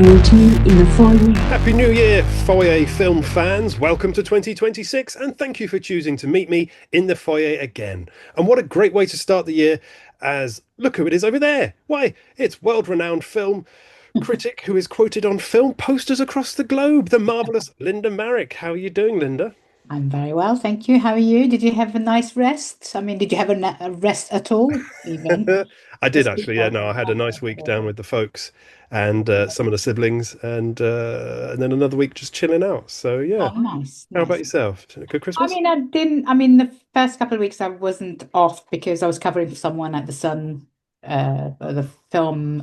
Meet me in the foyer. Happy New Year, Foyer film fans. Welcome to 2026, and thank you for choosing to meet me in the foyer again. And what a great way to start the year, as look who it is over there. Why, it's world-renowned film critic who is quoted on film posters across the globe, the marvelous Linda Marrick. How are you doing, Linda? I'm very well, thank you. How are you? Did you have a nice rest? I mean, did you have a rest at all, even? I did Just actually. Yeah, before? no, I had a nice week down with the folks and some of the siblings, and then another week just chilling out. So yeah. Oh, nice, How about nice. yourself? Good I Christmas? mean, I didn't, I mean, the first couple of weeks I wasn't off because I was covering for someone at the Sun, the film,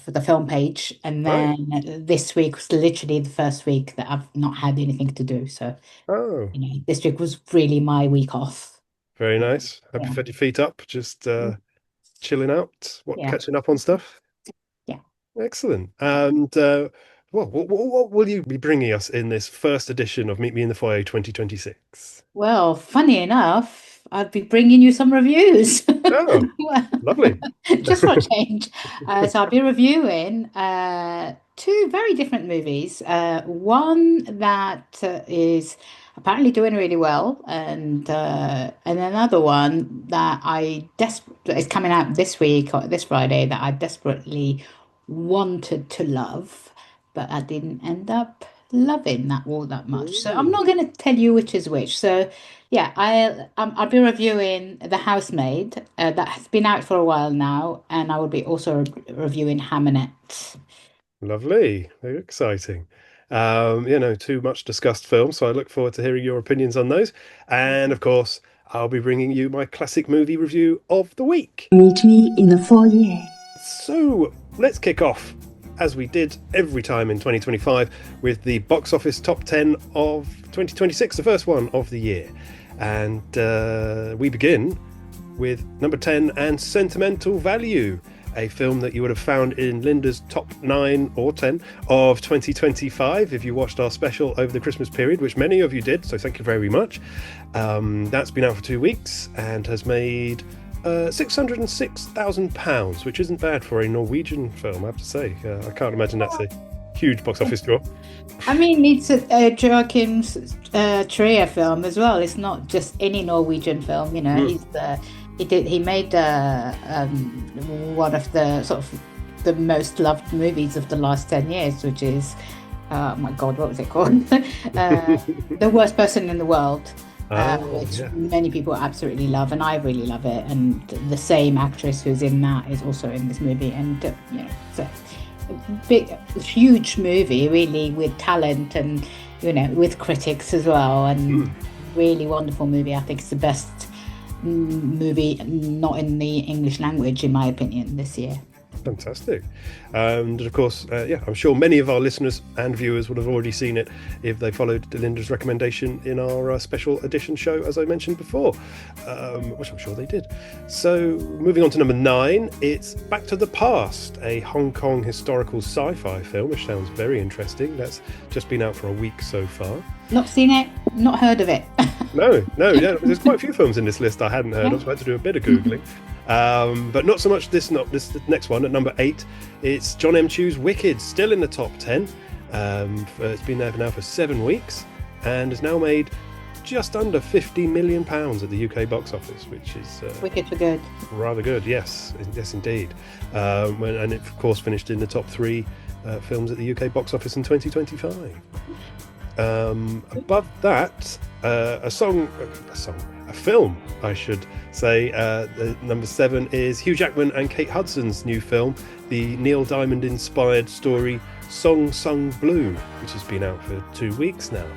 for the film page. And Right. then this week was literally the first week that I've not had anything to do. So, Oh. this week was really my week off. Very nice. Have you Yeah. fed your feet up? Just chilling out, what Yeah. catching up on stuff? Yeah. Excellent. And what will you be bringing us in this first edition of Meet Me in the Foyer 2026? Well, funny enough, I'll be bringing you some reviews. Oh, lovely. Just for a change. So I'll be reviewing two very different movies. One that is apparently doing really well, and another one that that is coming out this week or this Friday that I desperately wanted to love, but I didn't end up loving that all that much. So I'm not Ooh, going to tell you which is which. So yeah, I'll be reviewing The Housemaid that has been out for a while now, and I will be also reviewing Hamnet. lovely. Very exciting. Too much discussed films, so I look forward to hearing your opinions on those. And of course, I'll be bringing you my classic movie review of the week. Meet me in the foyer. So let's kick off, as we did every time in 2025, with the box office top 10 of 2026, the first one of the year. And we begin with number 10 and Sentimental Value, a film that you would have found in Linda's top 9 or 10 of 2025 if you watched our special over the Christmas period, which many of you did, so thank you very much. That's been out for 2 weeks and has made £606,000, which isn't bad for a Norwegian film, I have to say. I can't imagine that's a huge box office draw. I mean, it's a Joachim's Trier film as well. It's not just any Norwegian film, you know. He made one of the sort of the most loved movies of the last 10 years, which is oh my God, what was it called? The Worst Person in the World. Oh, Which yeah. many people absolutely love, and I really love it. And the same actress who's in that is also in this movie, and it's a big, huge movie, really, with talent and with critics as well, and really wonderful movie. I think it's the best movie not in the English language, in my opinion, this year. Fantastic. And of course, I'm sure many of our listeners and viewers would have already seen it if they followed Linda's recommendation in our special edition show, as I mentioned before, which I'm sure they did. So moving on to number 9, it's Back to the Past, a Hong Kong historical sci-fi film, which sounds very interesting. That's just been out for a week so far. Not seen it, not heard of it. No, yeah, there's quite a few films in this list I hadn't heard of, so I had to do a bit of Googling. But not so much this next one at number 8. It's John M. Chu's Wicked, still in the top 10. It's been there now for 7 weeks and has now made just under £50 million at the UK box office, which is Wicked for good. rather good. Yes indeed. And it of course finished in the top 3 films at the UK box office in 2025. Above that, a film, I should say. Number 7 is Hugh Jackman and Kate Hudson's new film, the Neil Diamond-inspired story Song Sung Blue, which has been out for 2 weeks now.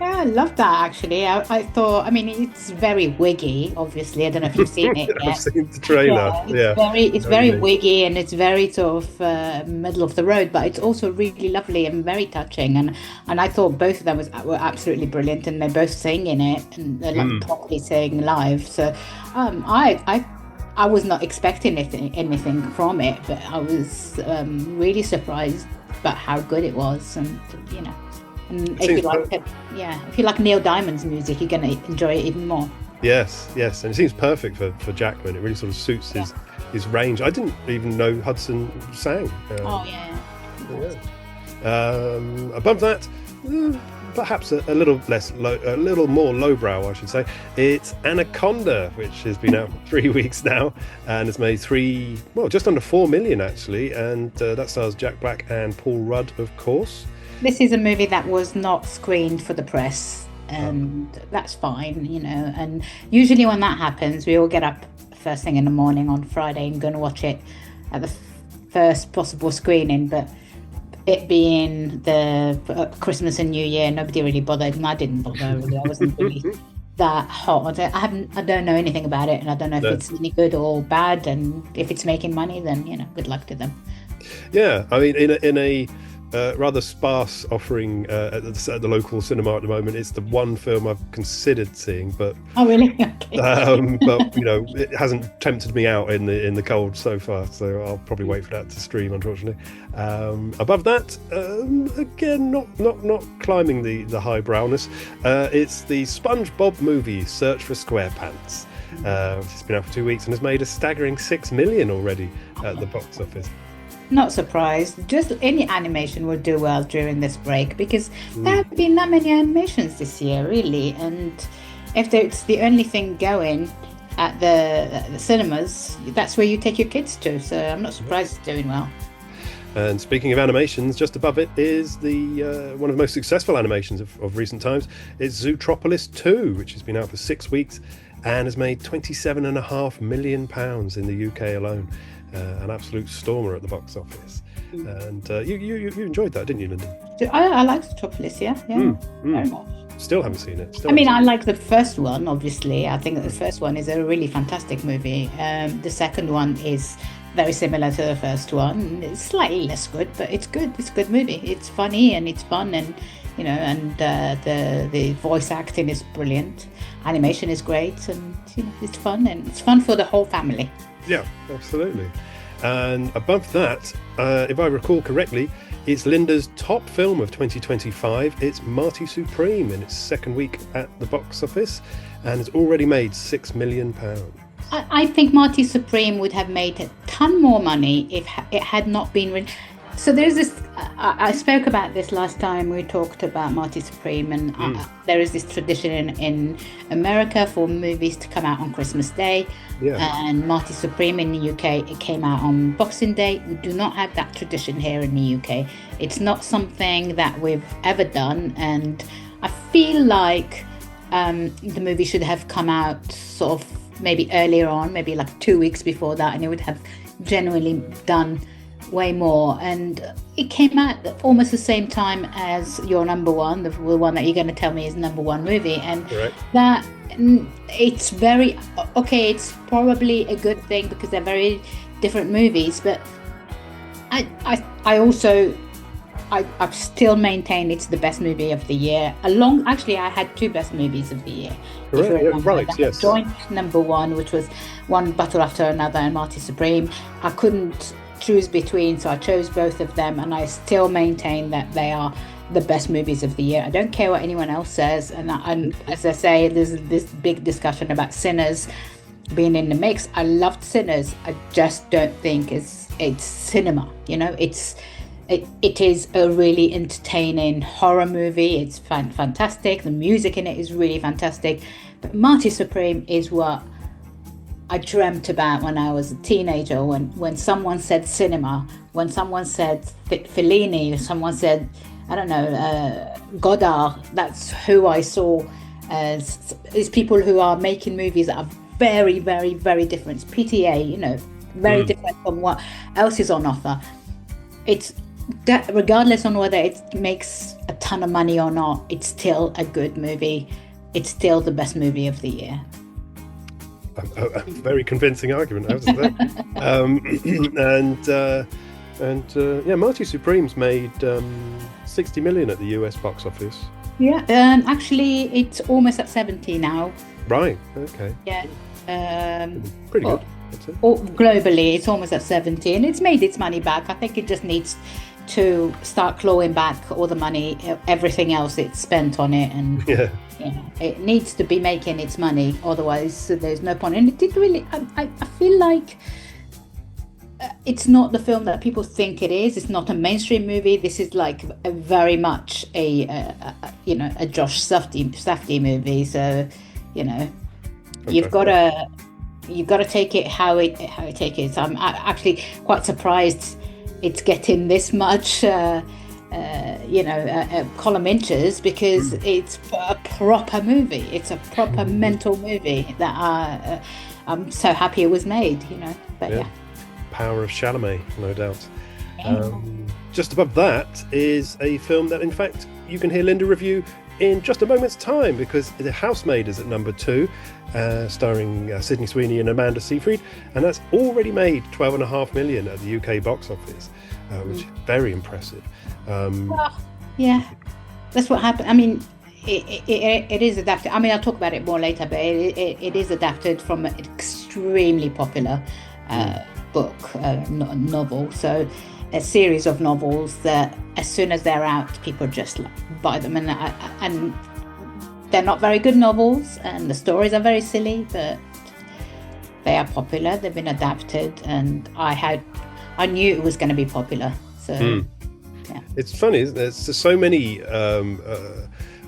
Yeah, I love that actually. I thought, I mean, it's very wiggy, obviously. I don't know if you've seen it I've yet. seen the trailer. Yeah, it's Very very good. wiggy, and it's very sort of middle of the road, but it's also really lovely and very touching. And I thought both of them were absolutely brilliant, and they both sing in it, and they're like properly sing live. So I was not expecting anything from it, but I was really surprised about how good it was, and you know. And if you Seems like it, yeah, if you like Neil Diamond's music, you're gonna enjoy it even more. Yes, yes, and it seems perfect for Jackman. It really sort of suits his range. I didn't even know Hudson sang. Oh yeah. Above that, perhaps a little less, a little more lowbrow, I should say. It's Anaconda, which has been out for 3 weeks now, and it's made just under 4 million actually, and that stars Jack Black and Paul Rudd, of course. This is a movie that was not screened for the press, and that's fine, and usually when that happens, we all get up first thing in the morning on Friday and go and watch it at the first possible screening, but it being the Christmas and New Year, nobody really bothered, and I didn't bother really. I wasn't really that hot. I don't know anything about it, and I don't know if it's any good or bad, and if it's making money, then good luck to them. Yeah, I mean, in a rather sparse offering at the local cinema at the moment. It's the one film I've considered seeing, but really? Okay. But it hasn't tempted me out in the cold so far. So I'll probably wait for that to stream, unfortunately. Above that, again, not climbing the highbrowness. It's the SpongeBob movie Search for SquarePants. It's been out for 2 weeks and has made a staggering 6 million already at the box office. Not surprised. Just any animation will do well during this break, because there haven't been that many animations this year, really. And if it's the only thing going at the cinemas, that's where you take your kids to. So I'm not surprised it's doing well. And speaking of animations, just above it is the one of the most successful animations of recent times. It's Zootropolis 2, which has been out for 6 weeks and has made £27.5 million in the UK alone. An absolute stormer at the box office. And you enjoyed that, didn't you, Linda? I like Zootropolis, yeah, very much. Still haven't seen it. I like the first one, obviously. I think that the first one is a really fantastic movie. The second one is very similar to the first one. It's slightly less good, but it's good. It's a good movie. It's funny and it's fun, and the voice acting is brilliant. Animation is great, and it's fun, and it's fun for the whole family. Yeah, absolutely. And above that, if I recall correctly, it's Linda's top film of 2025. It's Marty Supreme in its second week at the box office, and it's already made £6 million. I think Marty Supreme would have made a ton more money if it had not been... So there's this... I spoke about this last time we talked about Marty Supreme, and there is this tradition in America for movies to come out on Christmas Day. Yeah. And Marty Supreme in the UK, it came out on Boxing Day. We do not have that tradition here in the UK. It's not something that we've ever done, and I feel like the movie should have come out sort of maybe earlier on, maybe like 2 weeks before that, and it would have genuinely done way more. And it came out almost the same time as your number one, the one that you're going to tell me is number one movie, and that it's very okay. It's probably a good thing because they're very different movies, but I still maintain it's the best movie of the year. Actually, I had two best movies of the year. Yes. Joint number one, which was One Battle After Another and Marty Supreme. I couldn't choose between, so I chose both of them, and I still maintain that they are the best movies of the year. I don't care what anyone else says, and as I say, there's this big discussion about Sinners being in the mix. I loved Sinners. I just don't think it's cinema. It is a really entertaining horror movie. It's fantastic. The music in it is really fantastic. But Marty Supreme is what I dreamt about when I was a teenager. When someone said cinema, when someone said Fellini, someone said, I don't know, Godard, that's who I saw as people who are making movies that are very, very, very different. It's PTA, very different from what else is on offer. It's that regardless on whether it makes a ton of money or not, it's still a good movie. It's still the best movie of the year. A very convincing argument, I have to say. And Marty Supreme's made 60 million at the US box office. Yeah, actually, it's almost at 70 now. Right. Okay. Yeah. Pretty good. Globally, it's almost at 70, and it's made its money back. I think it just needs to start clawing back all the money, everything else it's spent on it, and it needs to be making its money, otherwise there's no point. And it did really. I feel like it's not the film that people think it is. It's not a mainstream movie. This is like a very much a Josh Safdie movie. So, you've got to take it how it take it. So I'm actually quite surprised it's getting this much column inches, because it's a proper movie. It's a proper mental movie that I'm so happy it was made. But yeah. Power of Chalamet, no doubt. Just above that is a film that, in fact, you can hear Linda review in just a moment's time, because The Housemaid is at number 2, starring Sydney Sweeney and Amanda Seyfried, and that's already made 12.5 million at the UK box office, which is very impressive. That's what happened. I mean, it is adapted. I mean, I'll talk about it more later, but it is adapted from an extremely popular book, novel. So a series of novels that as soon as they're out, people just buy them, and they're not very good novels, and the stories are very silly, but they are popular. They've been adapted, and I knew it was going to be popular. So yeah, it's funny, isn't it? There's so many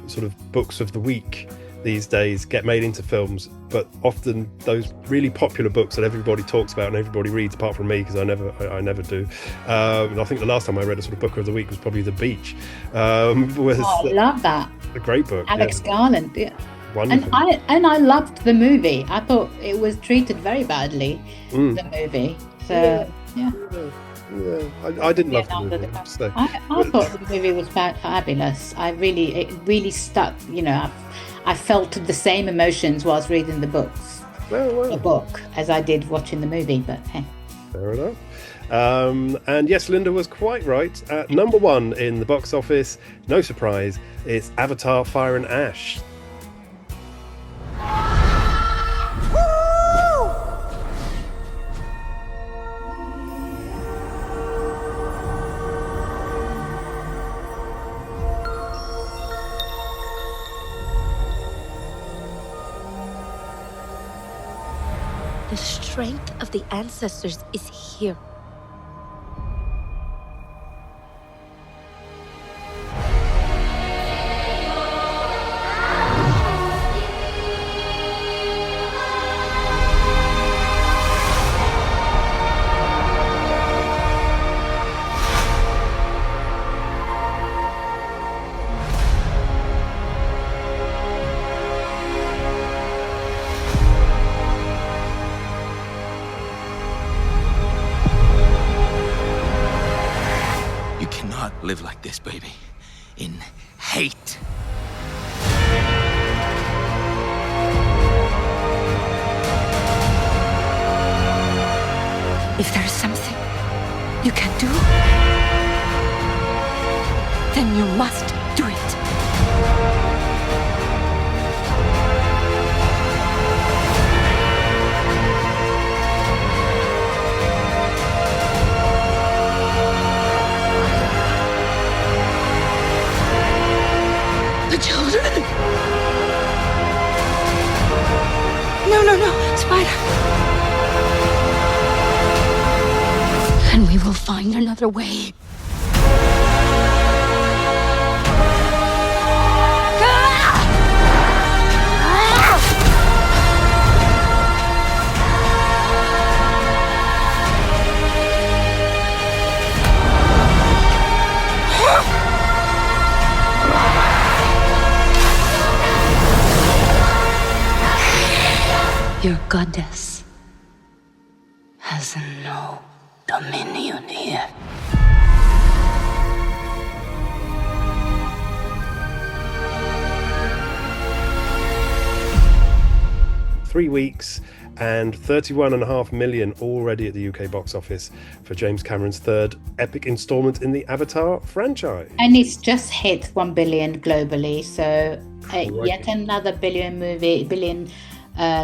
sort of books of the week these days get made into films, but often those really popular books that everybody talks about and everybody reads, apart from me, because I never do. I think the last time I read a sort of book of the week was probably The Beach. I love that. A great book. Alex Garland. Yeah. Wonderful. And I loved the movie. I thought it was treated very badly, the movie. So yeah. I didn't love the movie. I thought the movie was fabulous. It really stuck. I felt the same emotions whilst reading the book as I did watching the movie. But hey, fair enough. And yes, Linda was quite right. At number 1 in the box office, no surprise, it's Avatar: Fire and Ash. The strength of the ancestors is here. Live like this, baby. In hate. If there is something you can do, then you must do it. Children! No, Spider. And we will find another way. Your goddess has no dominion here. Three weeks and 31.5 million already at the UK box office for James Cameron's third epic installment in the Avatar franchise. And it's just hit 1 billion globally, so yet another billion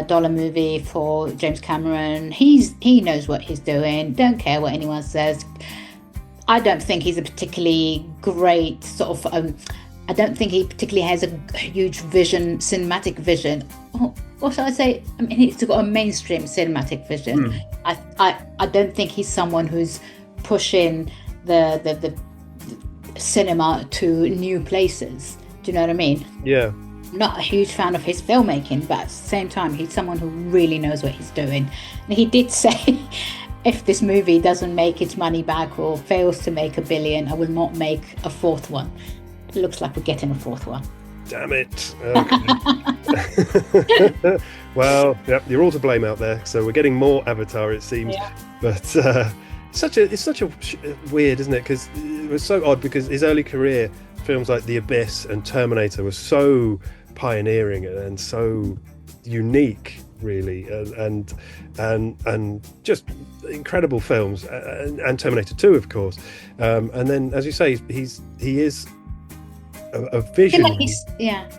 dollar movie for James Cameron. He knows what he's doing. Don't care what anyone says. I don't think he's a particularly great sort of. I don't think he particularly has a huge vision, cinematic vision. Or shall I say? I mean, he's got a mainstream cinematic vision. I don't think he's someone who's pushing the cinema to new places. Do you know what I mean? Yeah. Not a huge fan of his filmmaking, but at the same time, he's someone who really knows what he's doing. And he did say, if this movie doesn't make its money back or fails to make $1 billion, I will not make a fourth one. It looks like we're getting a fourth one. Damn it. Okay. Well, yeah, you're all to blame out there. So we're getting more Avatar, it seems. Yeah. But it's such a weird, isn't it? Because it was so odd, because his early career, films like The Abyss and Terminator, were so pioneering and so unique, really, and just incredible films, and Terminator 2, of course. And then, as you say, he is a vision,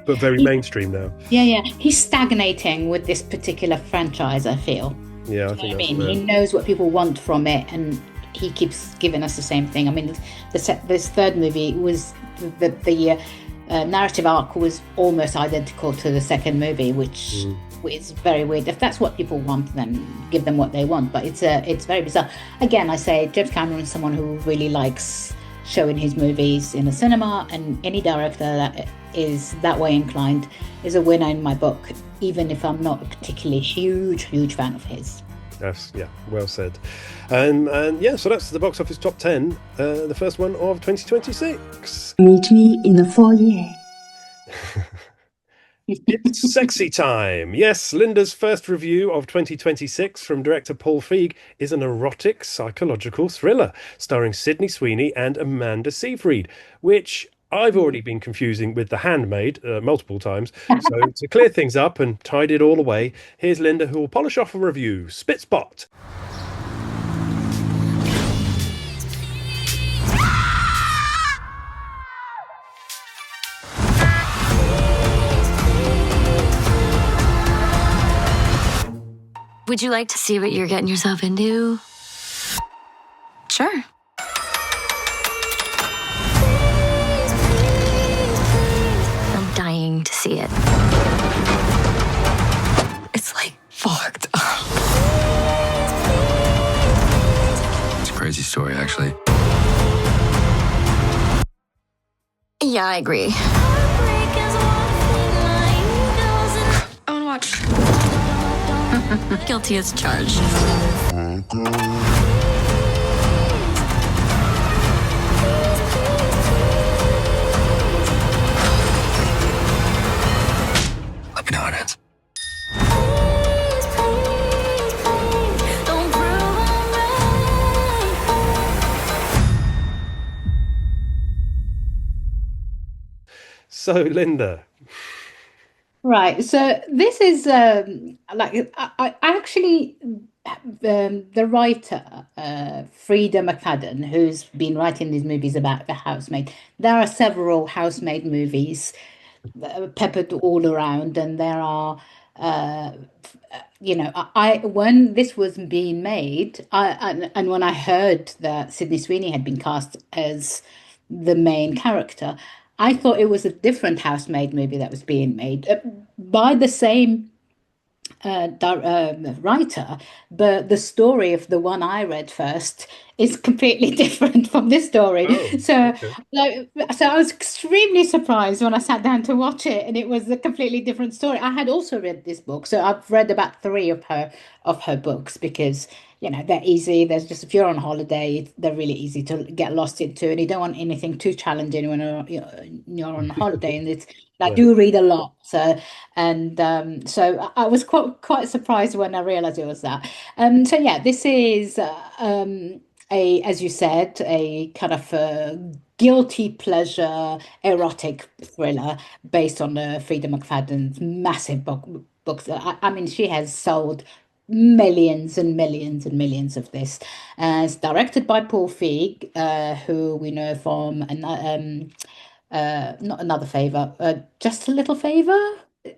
but very mainstream now. Yeah. He's stagnating with this particular franchise, I feel. Yeah, I think I mean, he knows what people want from it, and he keeps giving us the same thing. I mean, this third movie was the narrative arc was almost identical to the second movie, which is very weird. If that's what people want, then give them what they want. But it's very bizarre. Again, I say James Cameron is someone who really likes showing his movies in the cinema, and any director that is that way inclined is a winner in my book, even if I'm not a particularly huge fan of his. Yes, yeah, well said. And yeah, so that's the box office top 10, the first one of 2026. Meet me in the foyer. It's sexy time. Yes, Linda's first review of 2026 from director Paul Feig is an erotic psychological thriller starring Sydney Sweeney and Amanda Seyfried, which I've already been confusing with The Handmaid multiple times. So to clear things up and tidy it all away, here's Linda, who will polish off a review. Spit spot. Would you like to see what you're getting yourself into? Sure. I'm dying to see it. It's like fucked up. It's a crazy story, actually. Yeah, I agree. I want to watch. Guilty as charged. Let me know how it ends. So, Linda. Right. So this is I actually the writer Frida McFadden, who's been writing these movies about the housemaid. There are several housemaid movies peppered all around, and there are I when this was being made, and when I heard that Sydney Sweeney had been cast as the main character, I thought it was a different housemaid movie that was being made by the same writer, but the story of the one I read first is completely different from this story. So I was extremely surprised when I sat down to watch it, and it was a completely different story. I had also read this book, so I've read about 3 of her books, because they're easy. There's just, if you're on holiday, they're really easy to get lost into, and you don't want anything too challenging when you're on holiday. And I do read a lot, so I was quite surprised when I realized it was that. So yeah, this is as you said, a kind of a guilty pleasure erotic thriller based on Frida McFadden's massive books. I mean, she has sold millions and millions and millions of this. It's directed by Paul Feig, who we know from not Another Favor, Just a Little Favor.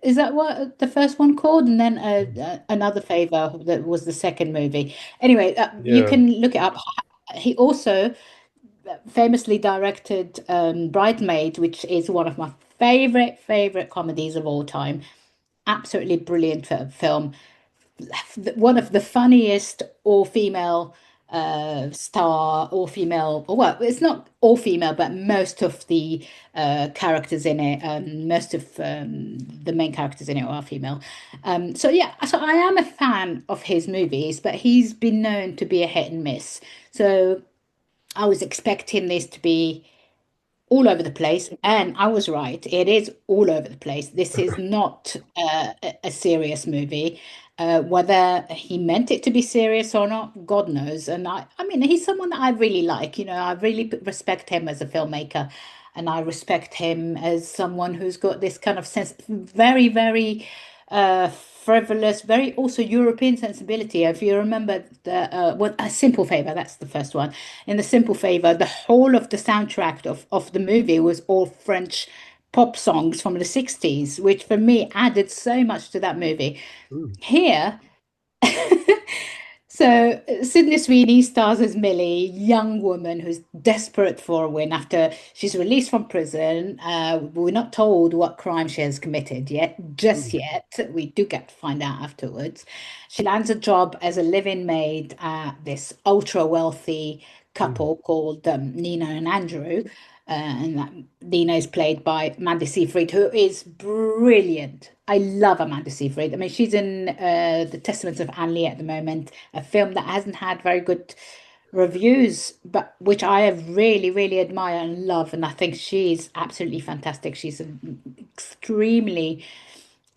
Is that what the first one called? And then Another Favor, that was the second movie. Anyway, you can look it up. He also famously directed Bridesmaid, which is one of my favorite comedies of all time. Absolutely brilliant film. One of the funniest all-female all female, well, it's not all female, but most of the characters in it, most of the main characters in it are female. So yeah, so I am a fan of his movies, but he's been known to be a hit and miss. So I was expecting this to be all over the place, and I was right. It is all over the place. This is not a serious movie. Whether he meant it to be serious or not, God knows. And I mean, he's someone that I really like. You know, I really respect him as a filmmaker, and I respect him as someone who's got this kind of sense, very frivolous, very also European sensibility. If you remember A Simple Favor, that's the first one. In The Simple Favor, the whole of the soundtrack of the movie was all French pop songs from the 60s, which for me added so much to that movie. Here, so Sydney Sweeney stars as Millie, young woman who's desperate for a win after she's released from prison. We're not told what crime she has committed just yet. We do get to find out afterwards. She lands a job as a live-in maid at this ultra wealthy couple called Nina and Andrew. And that Nina is played by Amanda Seyfried, who is brilliant. I love Amanda Seyfried. I mean, she's in The Testaments of Anne Lee at the moment, a film that hasn't had very good reviews, but which I have really admire and love. And I think she's absolutely fantastic. She's an extremely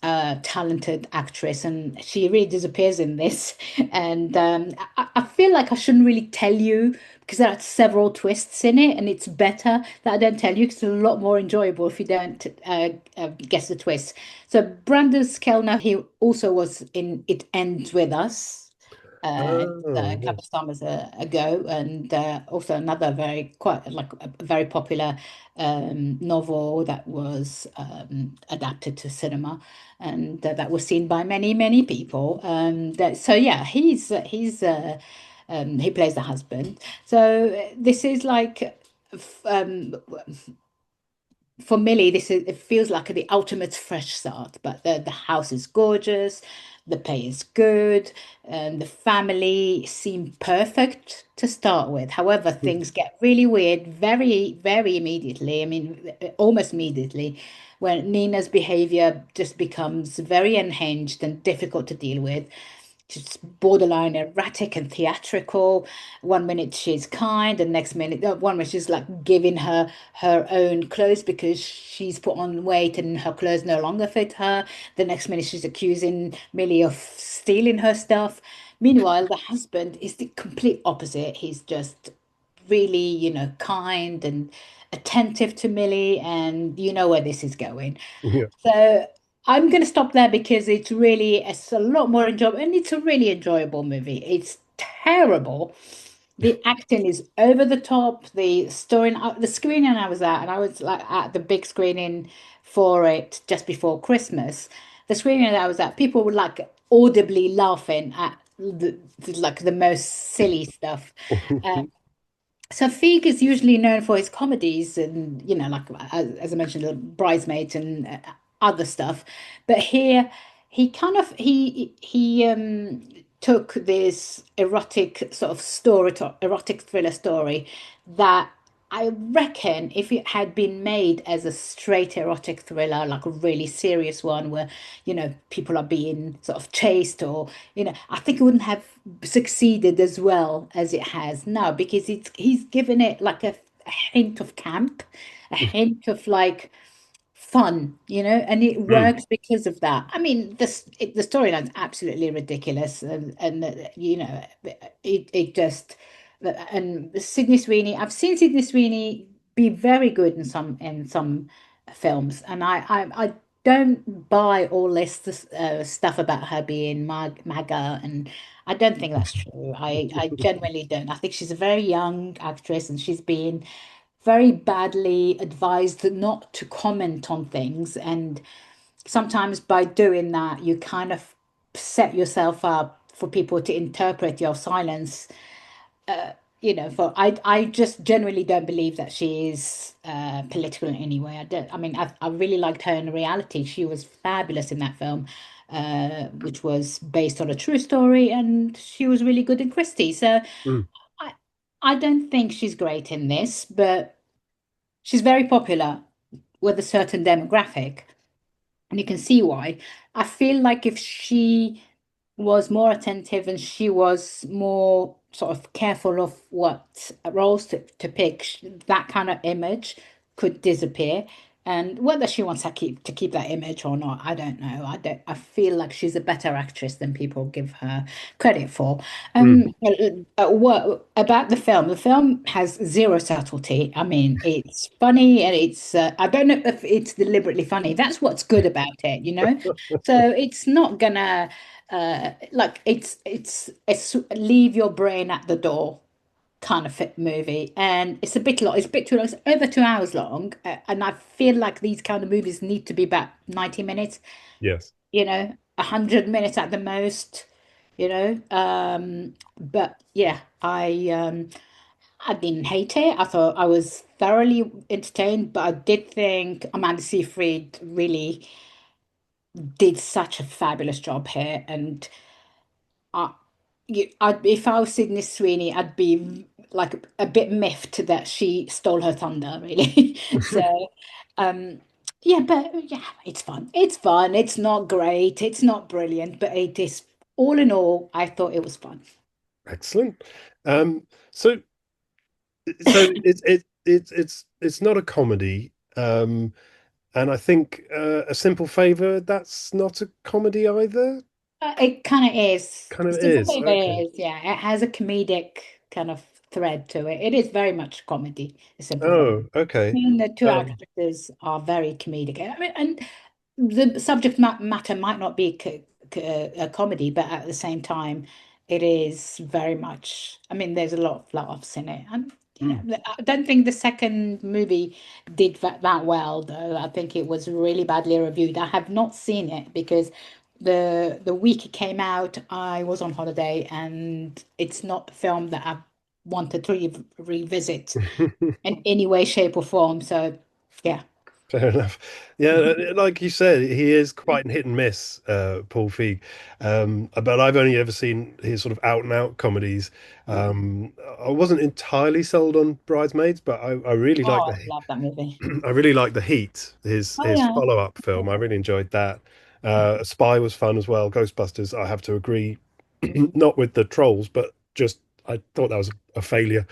talented actress, and she really disappears in this. And I feel like I shouldn't really tell you because there are several twists in it, and it's better that I don't tell you because it's a lot more enjoyable if you don't guess the twist. So Brandes Kellner, he also was in It Ends With Us. A couple of summers ago, and also another quite like a very popular novel that was adapted to cinema, and that was seen by many people. So yeah, he plays the husband. So this is like um, for Millie, it feels like the ultimate fresh start. But the house is gorgeous, the pay is good, and the family seem perfect to start with. However, things get really weird very immediately. I mean, almost immediately, when Nina's behavior just becomes very unhinged and difficult to deal with. She's borderline erratic and theatrical. One minute she's kind, and next minute, one minute she's like giving her own clothes because she's put on weight and her clothes no longer fit her. The next minute she's accusing Millie of stealing her stuff. Meanwhile, the husband is the complete opposite. He's just really, kind and attentive to Millie, and you know where this is going. Yeah. So I'm going to stop there because it's a lot more enjoyable, and it's a really enjoyable movie. It's terrible. The acting is over the top. The story, the screening I was at, and I was like at the big screening for it just before Christmas. The screening that I was at, people were like audibly laughing at the most silly stuff. So Feig is usually known for his comedies and, like as I mentioned, Bridesmaids and other stuff. But here he kind of he took this erotic sort of erotic thriller story that I reckon if it had been made as a straight erotic thriller, like a really serious one where, people are being sort of chased or, I think it wouldn't have succeeded as well as it has now because he's given it like a hint of camp, a hint of like fun, and it works because of that. I mean, the storyline's absolutely ridiculous, and it just and Sydney Sweeney. I've seen Sydney Sweeney be very good in some films, and I don't buy all this stuff about her being MAGA, and I don't think that's true. I genuinely don't. I think she's a very young actress, and she's been very badly advised not to comment on things. And sometimes by doing that, you kind of set yourself up for people to interpret your silence I just generally don't believe that she is political in any way. I don't. I mean, I really liked her in reality. She was fabulous in that film, which was based on a true story, and she was really good in Christie. So Mm. I I don't think she's great in this, but she's very popular with a certain demographic, and you can see why. I feel like if she was more attentive and she was more sort of careful of what roles to pick, that kind of image could disappear. And whether she wants to keep that image or not, I don't know. I feel like she's a better actress than people give her credit for. Mm. What about the film? The film has zero subtlety. I mean, it's funny and it's I don't know if it's deliberately funny. That's what's good about it, you know? So it's not gonna like it's leave your brain at the door kind of fit movie, and it's a bit long. It's a bit too long. It's over 2 hours long, and I feel like these kind of movies need to be about 90 minutes. Yes. 100 minutes at the most. But yeah, I didn't hate it. I thought I was thoroughly entertained, but I did think Amanda Seyfried really did such a fabulous job here, and I, if I was Sydney Sweeney, I'd be like a bit miffed that she stole her thunder, really. So, um, yeah, but yeah, it's fun. It's fun. It's not great. It's not brilliant, but it is, all in all, I thought it was fun. Excellent. So it's not a comedy. And I think A Simple Favor, that's not a comedy either. It kind of is. Kind of Simple is. Favor Okay. is, yeah. It has a comedic kind of thread to it. It is very much comedy, A Simple Favor. Oh, okay. Mean, the two Um, actresses are very comedic. I mean, and the subject matter might not be a comedy, but at the same time, it is very much. I mean, there's a lot of laughs in it, and mm. I don't think the second movie did that well, though. I think it was really badly reviewed. I have not seen it because the week it came out, I was on holiday, and it's not a film that I wanted to revisit in any way, shape, or form. So, yeah. Fair enough. Yeah, like you said, he is quite hit and miss, Paul Feig. But I've only ever seen his sort of out and out comedies. I wasn't entirely sold on Bridesmaids, but I really like Oh, I the love that movie. I really like The Heat, Oh, his yeah. follow-up film. I really enjoyed that. Spy was fun as well. Ghostbusters, I have to agree, not with the trolls, but just I thought that was a failure,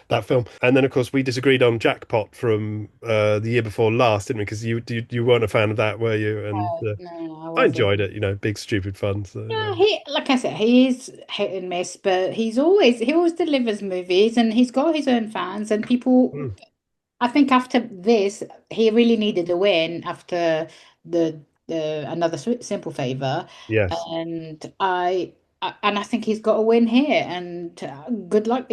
that film. And then of course we disagreed on Jackpot from the year before last, didn't we? Because you weren't a fan of that, were you? And No, I I wasn't. enjoyed it. Big stupid fun. So Yeah, like I said, he is hit and miss, but he always delivers movies, and he's got his own fans, and people. mm, I think after this, he really needed a win after the another Simple Favor, yes. and I think he's got a win here, and good luck.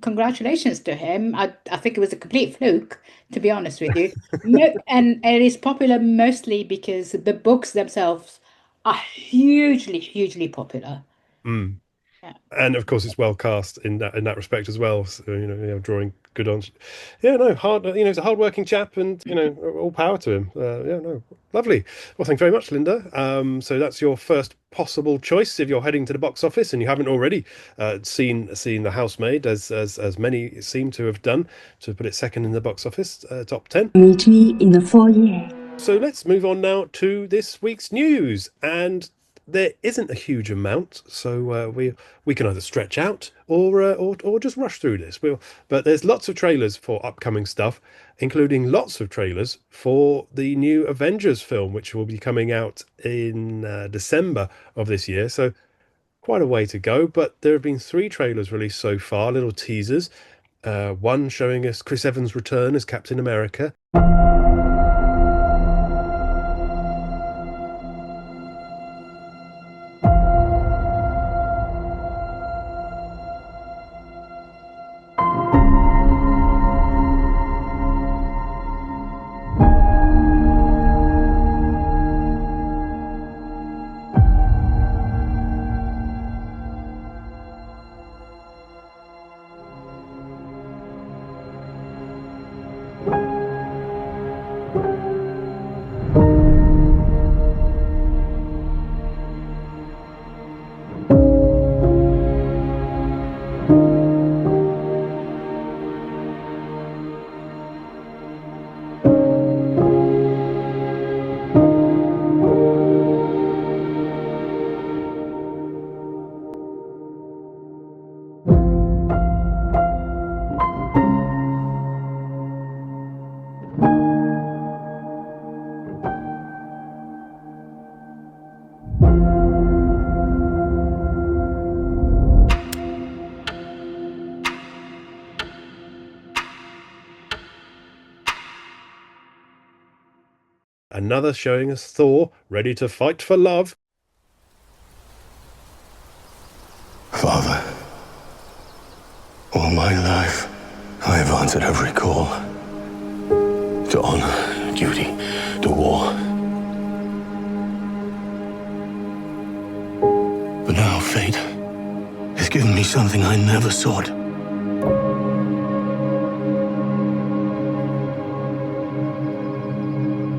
Congratulations to him. I think it was a complete fluke, to be honest with you. And it is popular mostly because the books themselves are hugely, hugely popular. Mm. Yeah. And of course it's well cast in that respect as well. So drawing good on. Yeah, no, hard. He's a hard-working chap, and all power to him. Yeah, no, lovely. Well, thank you very much, Linda. So that's your first possible choice if you're heading to the box office and you haven't already seen The Housemaid, as many seem to have done, to put it second in the box office top 10. Meet me in the foyer. So let's move on now to this week's news, and there isn't a huge amount, so we can either stretch out or just rush through this. But there's lots of trailers for upcoming stuff, including lots of trailers for the new Avengers film, which will be coming out in December of this year. So quite a way to go, but there have been 3 trailers released so far, little teasers. One showing us Chris Evans' return as Captain America. another showing us Thor ready to fight for love. Father, all my life, I have answered every call. To honor, duty, to war. But now fate has given me something I never sought.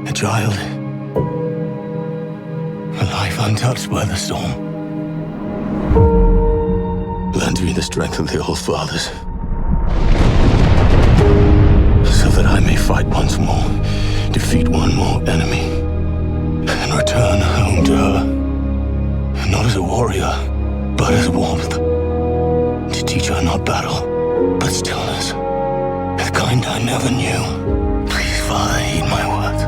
A child. A life untouched by the storm. Lend me the strength of the old fathers, so that I may fight once more, defeat one more enemy, and return home to her, not as a warrior, but as warmth, to teach her not battle, but stillness, the kind I never knew. Please, Father, heed my words.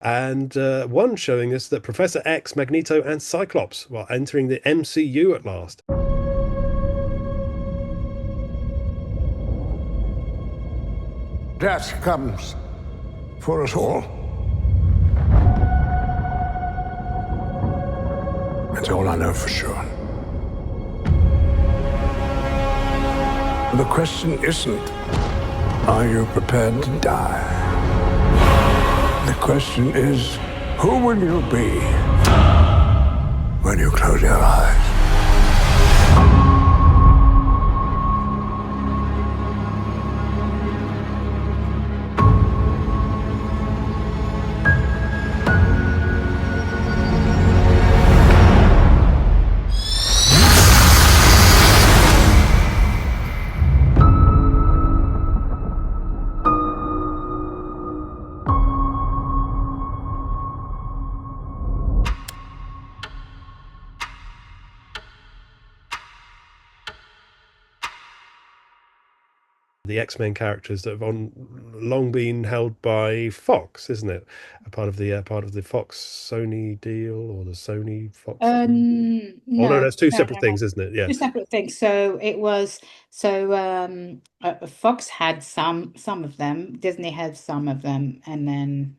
And one showing us that Professor X, Magneto, and Cyclops are entering the MCU at last. Death comes for us all. That's all I know for sure. The question isn't, are you prepared to die? The question is, who will you be when you close your eyes? The X-Men characters that have long been held by Fox, isn't it? A part of the Fox Sony deal, or the Sony Fox. No, no, that's two separate no. things, isn't it? Yeah, Two separate things. So it was Fox had some of them, Disney had some of them, and then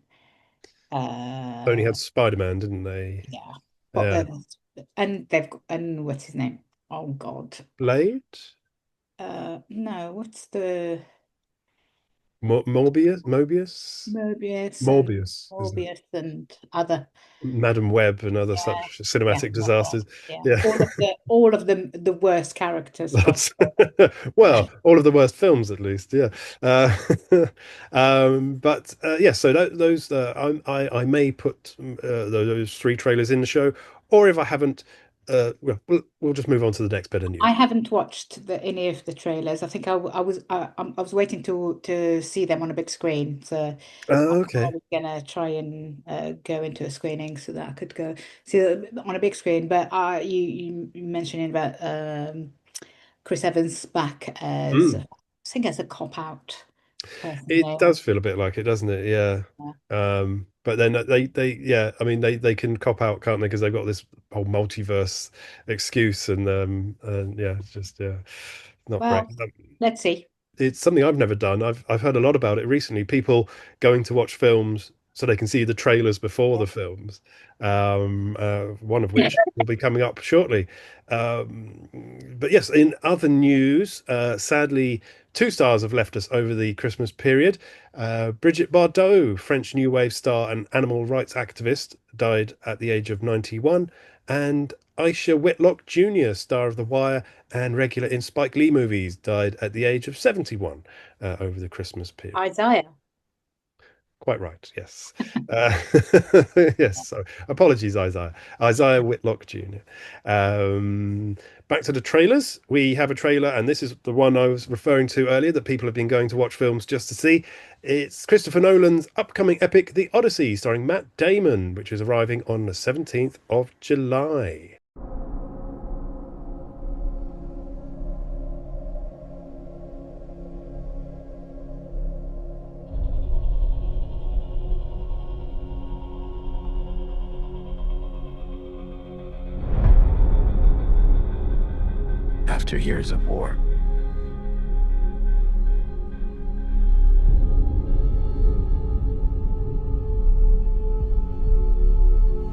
Sony had Spider-Man, didn't they? yeah. Yeah. And they've got, and what's his name? Oh God. Blade? No, what's the Morbius? Morbius and other. Madam Web and other such cinematic disasters. Yeah. All of them the worst characters. Well, all of the worst films, at least. Yeah. But yes. So those I may put those three trailers in the show, or if I haven't, we'll just move on to the next bit of news. I haven't watched any of the trailers. I think I was waiting to see them on a big screen. So okay. I was gonna try and go into a screening so that I could go see them on a big screen. But you mentioning about Chris Evans back as I think as a cop out. It does feel a bit like it, doesn't it? Yeah. But then they can cop out, can't they? Because they've got this whole multiverse excuse, and it's just not great. Let's see. It's something I've never done. I've heard a lot about it recently. People going to watch films so they can see the trailers before the films. One of which will be coming up shortly. But yes, in other news, sadly, 2 stars have left us over the Christmas period. Brigitte Bardot, French New Wave star and animal rights activist, died at the age of 91. And Aisha Whitlock Jr., star of The Wire and regular in Spike Lee movies, died at the age of 71 over the Christmas period. Isaiah. Quite right, yes. Yes, so apologies, Isaiah Whitlock Jr. Back to the trailers. We have a trailer, and this is the one I was referring to earlier that people have been going to watch films just to see. It's Christopher Nolan's upcoming epic, The Odyssey, starring Matt Damon, which is arriving on the 17th of July. after years of war.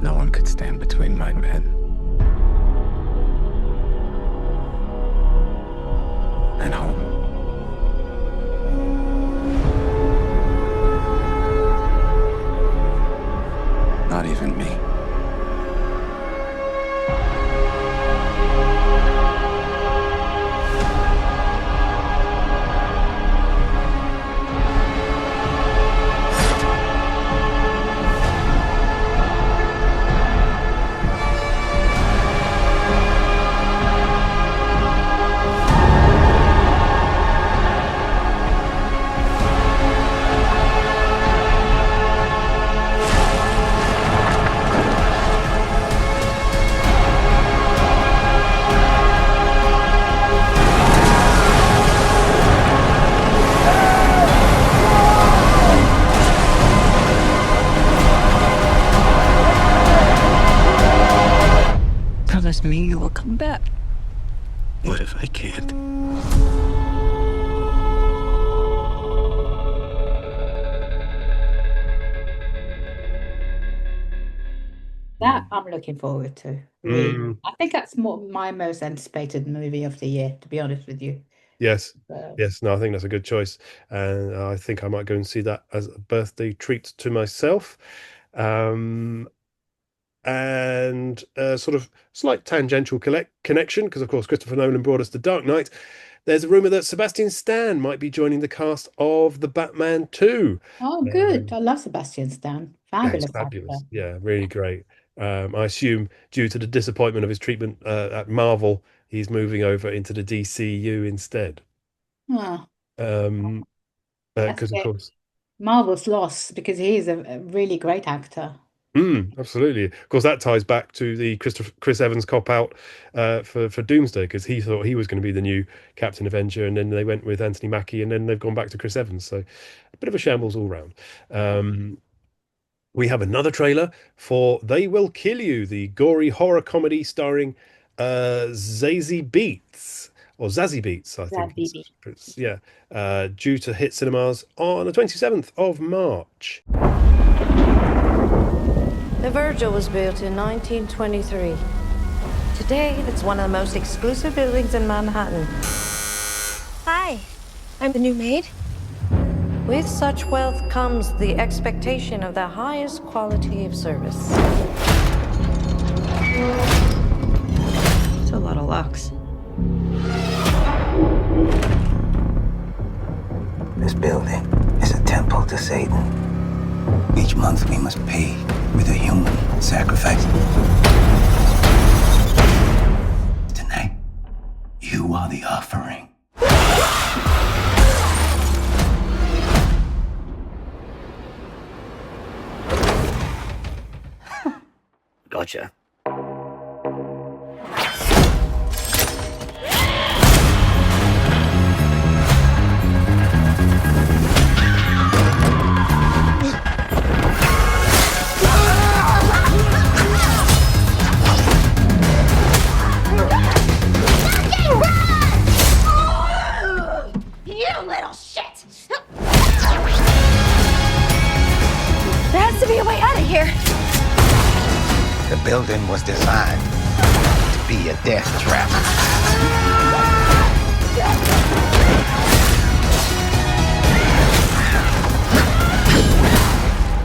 No one could stand between my men and home. Not even me. Promise me you will come back. What if I can't? That I'm looking forward to. Really. I think that's my most anticipated movie of the year, to be honest with you. Yes. So, Yes. No, I think that's a good choice. And I think I might go and see that as a birthday treat to myself. And sort of slight tangential connection, because of course Christopher Nolan brought us The Dark Knight. There's a rumor that Sebastian Stan might be joining the cast of The Batman 2. oh, good. I love Sebastian Stan. Yeah, Fabulous he's fabulous. actor. Yeah, really great. I assume due to the disappointment of his treatment at Marvel, he's moving over into the DCU instead. Oh, Because that's of great. course. Marvel's loss, because he is a really great actor. Absolutely. Of course, that ties back to the Chris Evans cop out for Doomsday, because he thought he was going to be the new Captain Avenger, and then they went with Anthony Mackie, and then they've gone back to Chris Evans. So a bit of a shambles all round. We have another trailer for They Will Kill You, the gory horror comedy starring Zazie Beetz, or Zazie Beetz, I think. It's due to hit cinemas on the 27th of March. The Virgil was built in 1923. Today, it's one of the most exclusive buildings in Manhattan. Hi, I'm the new maid. With such wealth comes the expectation of the highest quality of service. It's a lot of locks. This building is a temple to Satan. Each month we must pay with a human sacrifice. Tonight, you are the offering. Gotcha. You little shit! There has to be a way out of here. The building was designed to be a death trap.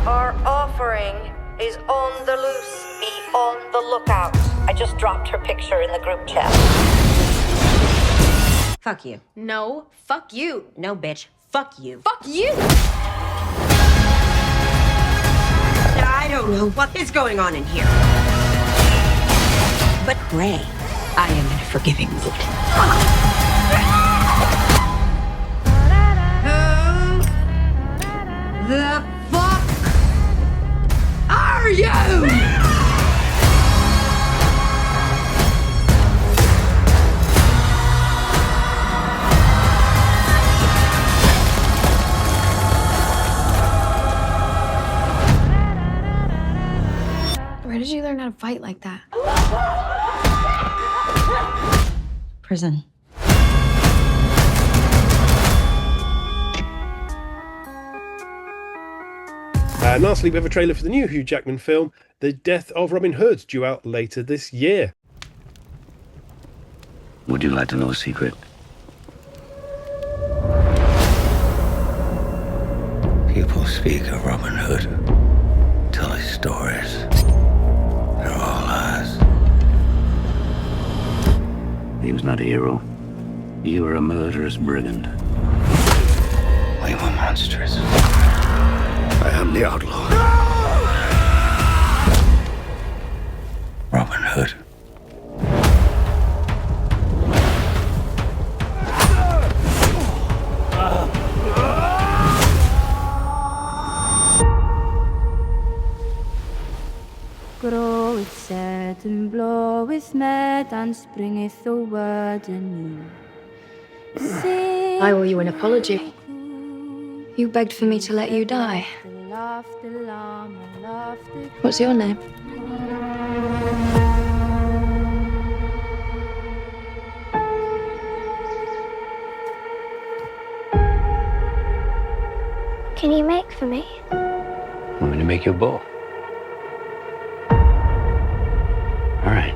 Our offering is on the loose. Be on the lookout. I just dropped her picture in the group chat. Fuck you. No, fuck you. No, bitch. Fuck you. Fuck you! I don't know what is going on in here. But pray, I am in a forgiving mood. Who the fuck are you? Where did you learn how to fight like that? Prison. And lastly, we have a trailer for the new Hugh Jackman film, The Death of Robin Hood, due out later this year. Would you like to know a secret? People speak of Robin Hood, tell his stories. They're all lies. He was not a hero. You were a murderous brigand. We were monsters. I am the outlaw. Robin Hood. Groweth sad and bloweth mad and springeth the word anew. I owe you an apology. You begged for me to let you die. What's your name? Can you make for me? Want me to make you a bowl? All right.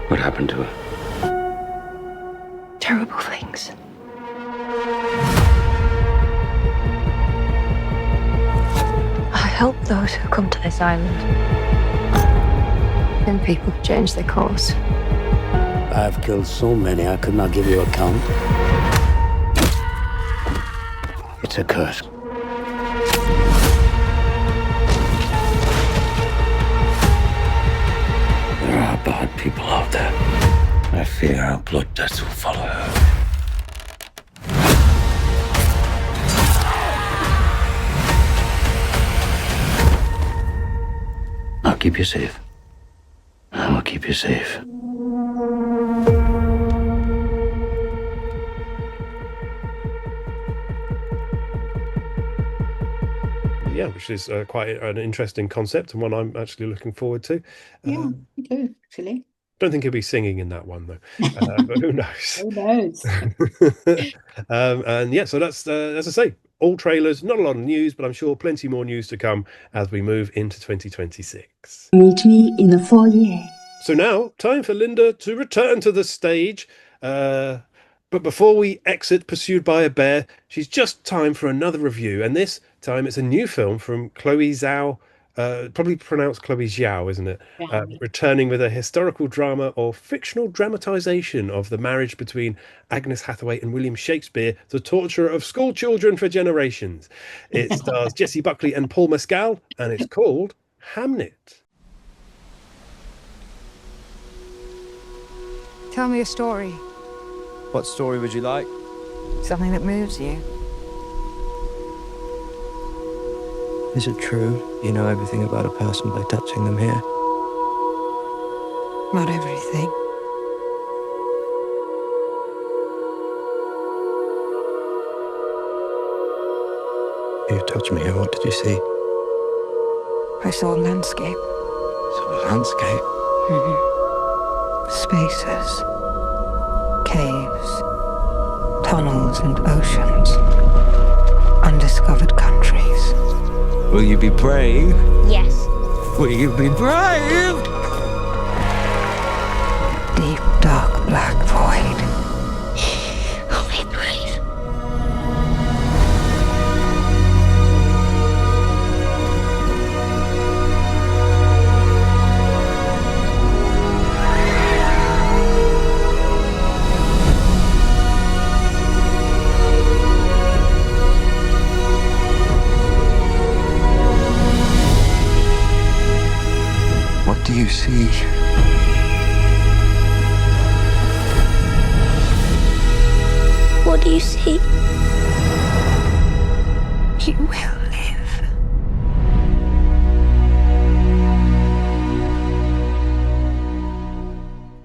What happened to her? Terrible things. I help those who come to this island. Then people change their course. I've killed so many I could not give you a count. It's a curse. There are bad people out there. I fear our blood debts will follow her. I'll keep you safe. I will keep you safe. Yeah, which is quite an interesting concept and one I'm actually looking forward to. Yeah, me too, actually. Don't think he'll be singing in that one though, but who knows? Who knows? And yeah, so that's as I say, all trailers, not a lot of news, but I'm sure plenty more news to come as we move into 2026. Meet me in the foyer. So now, time for Linda to return to the stage. But before we exit pursued by a bear, she's just time for another review. And this time it's a new film from Chloe Zhao, probably pronounced Chloe Zhao, isn't it? Returning with a historical drama or fictional dramatization of the marriage between Agnes Hathaway and William Shakespeare, the torturer of school children for generations. It stars Jessie, Buckley and Paul Mescal, and it's called Hamnet. Tell me a story. What story would you like? Something that moves you. Is it true you know everything about a person by touching them here? Not everything. You touched me here. What did you see? I saw a landscape. Saw a landscape? Spaces. Caves. Tunnels and oceans. Undiscovered countries. Will you be brave? Yes. Will you be brave? Deep, dark, black void. Only breathe. What do you see? What do you see? You will live.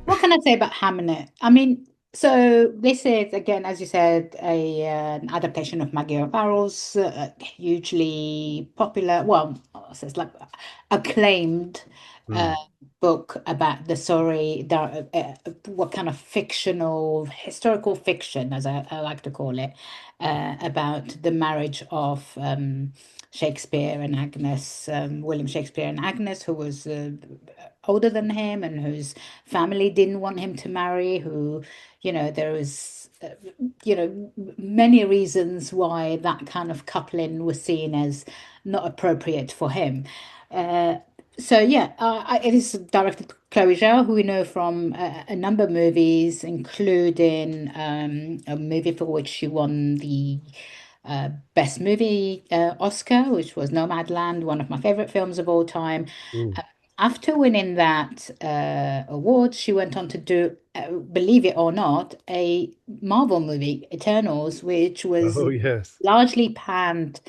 What can I say about Hamnet? I mean, So this is again, as you said, an adaptation of Maggie O'Farrell's hugely popular, well, so it's like acclaimed uh, Mm. book about the story, what kind of fictional, historical fiction, as I like to call it, about the marriage of Shakespeare and Agnes, William Shakespeare and Agnes, who was older than him and whose family didn't want him to marry, who there was, many reasons why that kind of coupling was seen as not appropriate for him. Uh, so yeah, it is directed by Chloe Zhao, who we know from a number of movies, including a movie for which she won the Best Movie Oscar, which was Nomadland, one of my favorite films of all time. Mm. After winning that award, she went on to do, believe it or not, a Marvel movie, Eternals, which was Oh, yes. largely panned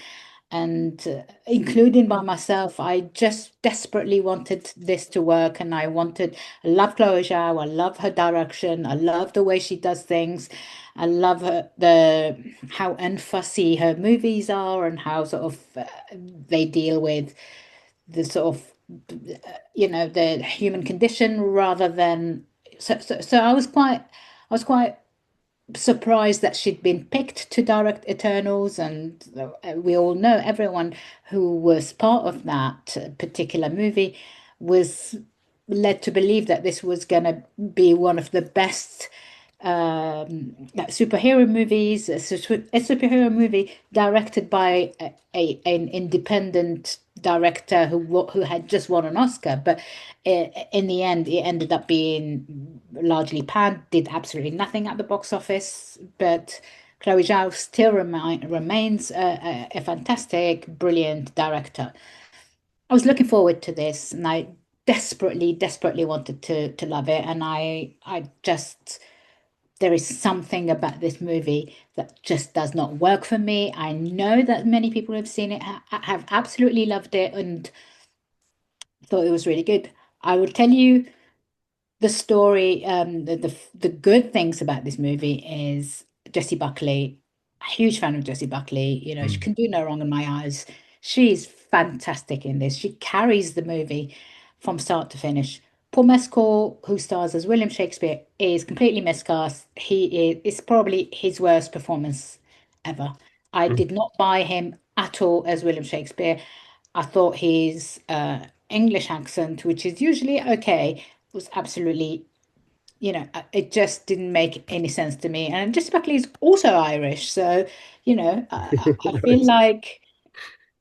and including by myself. I just desperately wanted this to work, and I love Chloe Zhao, I love her direction, I love the way she does things. I love how unfussy her movies are and how sort of they deal with the sort of the human condition rather than so I was quite surprised that she'd been picked to direct Eternals, and we all know everyone who was part of that particular movie was led to believe that this was going to be one of the best superhero movies, a superhero movie directed by an independent director who had just won an Oscar, but in the end, it ended up being largely panned, did absolutely nothing at the box office. But Chloe Zhao still remains a fantastic, brilliant director. I was looking forward to this, and I desperately, desperately wanted to love it, and I just there is something about this movie that just does not work for me. I know that many people who have seen it have absolutely loved it and thought it was really good. I will tell you the story. The good things about this movie is Jessie Buckley. A huge fan of Jessie Buckley. She Mm. can do no wrong in my eyes. She's fantastic in this. She carries the movie from start to finish. Paul Mescal, who stars as William Shakespeare, is completely miscast. It's probably his worst performance ever. I Mm. did not buy him at all as William Shakespeare. I thought his English accent, which is usually okay, was absolutely, it just didn't make any sense to me. And Jessie Buckley is also Irish, so I feel Nice. like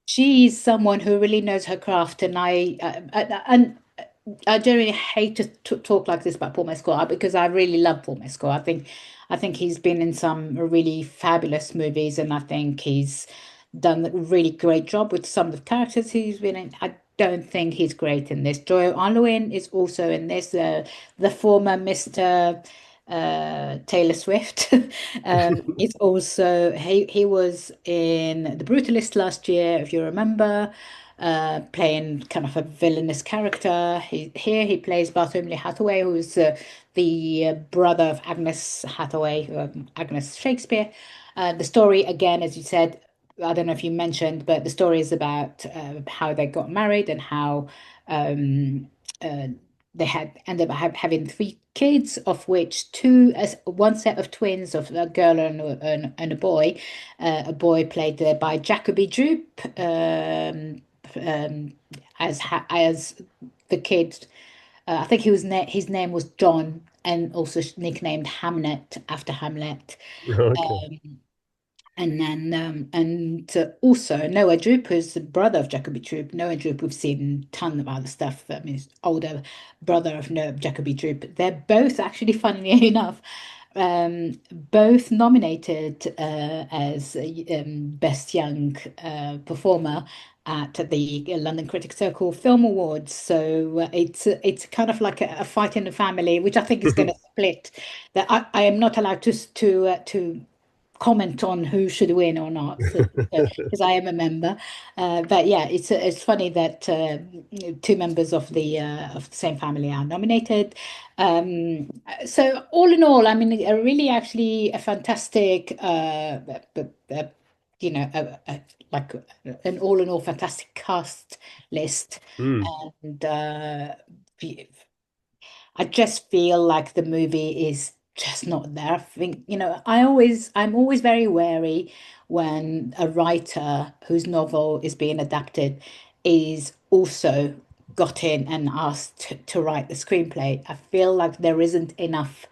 she's someone who really knows her craft, and I generally hate to talk like this about Paul Mescal because I really love Paul Mescal. I think he's been in some really fabulous movies, and I think he's done a really great job with some of the characters he's been in. I don't think he's great in this. Joy Alwyn is also in this, the former Mr. Taylor Swift. Is also he was in The Brutalist last year, if you remember, playing kind of a villainous character. He plays Bartholomew Hathaway, who's the brother of Agnes Hathaway, Agnes Shakespeare. The story, again, as you said, I don't know if you mentioned, but the story is about how they got married and how um, uh, they had ended up having three kids, of which two, as one set of twins of a girl and a boy. A boy played by Jacoby Droop, as the kid. I think his name was John, and also nicknamed Hamnet after Hamlet. Okay. And then also Noah Droop, who's the brother of Jacoby Droop. Noah Droop, we've seen a ton of other stuff. I mean, he's older brother of Noah Jacoby Droop. They're both actually, funnily enough, both nominated as best young performer at the London Critics Circle Film Awards. So it's kind of like a fight in the family, which I think is going to split. That I am not allowed to comment on who should win or not, because I am a member. But yeah, it's funny that two members of the same family are nominated. So all in all, I mean, a really actually a fantastic, you know, like an all in all fantastic cast list, and I just feel like the movie is just not there. I think, I'm always very wary when a writer whose novel is being adapted is also got in and asked to write the screenplay. I feel like there isn't enough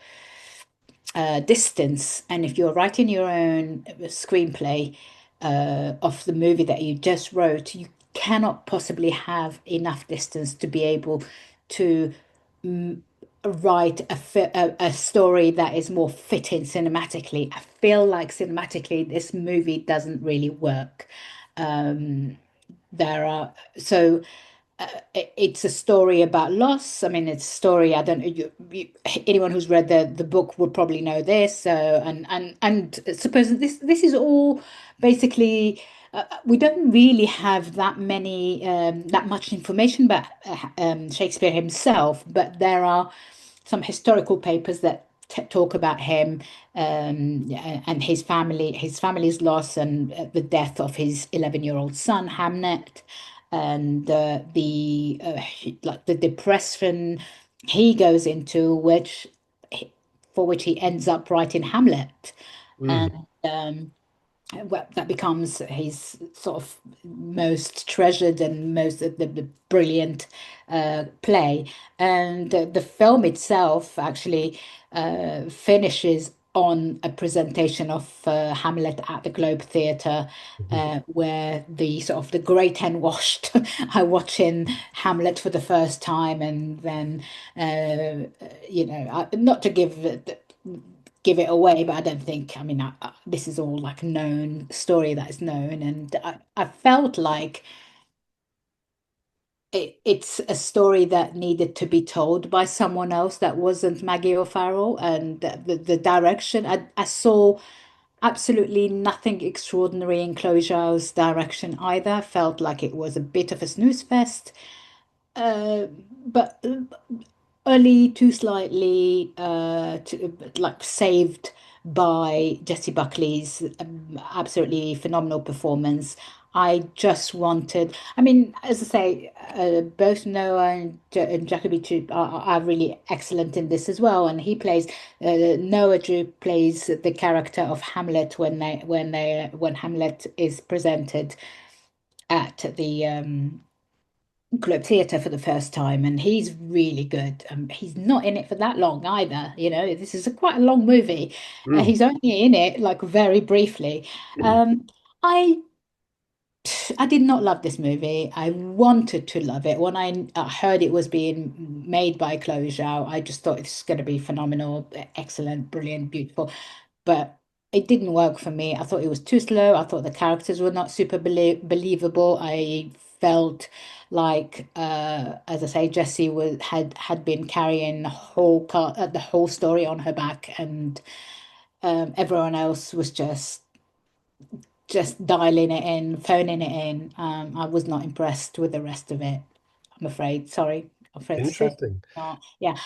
distance. And if you're writing your own screenplay of the movie that you just wrote, you cannot possibly have enough distance to be able to write a story that is more fitting cinematically. I feel like cinematically this movie doesn't really work. There are so it's a story about loss. I mean, it's a story. I don't know. Anyone who's read the book would probably know this. So and suppose this is all basically. We don't really have that much information about Shakespeare himself, but there are some historical papers that talk about him and his family's loss and the death of his 11-year-old son Hamnet, and the depression he goes into, for which he ends up writing Hamlet, and that becomes his sort of most treasured and most the brilliant play. And the film itself actually finishes on a presentation of Hamlet at the Globe Theatre, where the sort of the great and washed are watching Hamlet for the first time, and then not to give it away, but I don't think, I mean, this is all like known story that is known, and I felt like it's a story that needed to be told by someone else that wasn't Maggie O'Farrell, and the direction, I saw absolutely nothing extraordinary in Chloe Zhao's direction either. I felt like it was a bit of a snooze fest, but only too slightly like saved by Jessie Buckley's absolutely phenomenal performance. I just wanted, I mean, as I say, both Noah and Jacoby Chu are really excellent in this as well. And he plays, Noah Drew plays the character of Hamlet when Hamlet is presented at the Globe Theatre for the first time, and he's really good. He's not in it for that long either. This is quite a long movie. He's only in it like very briefly. I did not love this movie. I wanted to love it. When I heard it was being made by Chloe Zhao, I just thought it's going to be phenomenal, excellent, brilliant, beautiful. But it didn't work for me. I thought it was too slow. I thought the characters were not super believable. I felt like, as I say, Jessie had been carrying the whole story on her back, and everyone else was just dialing it in, phoning it in. I was not impressed with the rest of it, I'm afraid. Sorry, I'm afraid to say. Interesting. Yeah,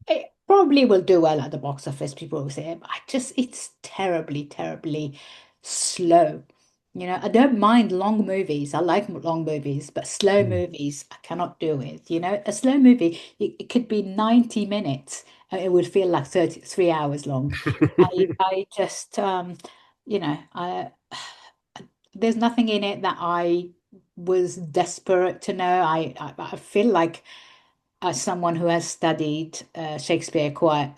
it probably will do well at the box office, people will say, but it's terribly, terribly slow. I don't mind long movies. I like long movies, but slow movies I cannot do with. A slow movie, it could be 90 minutes and it would feel like 33 hours long. I just, there's nothing in it that I was desperate to know. I feel like, as someone who has studied Shakespeare quite,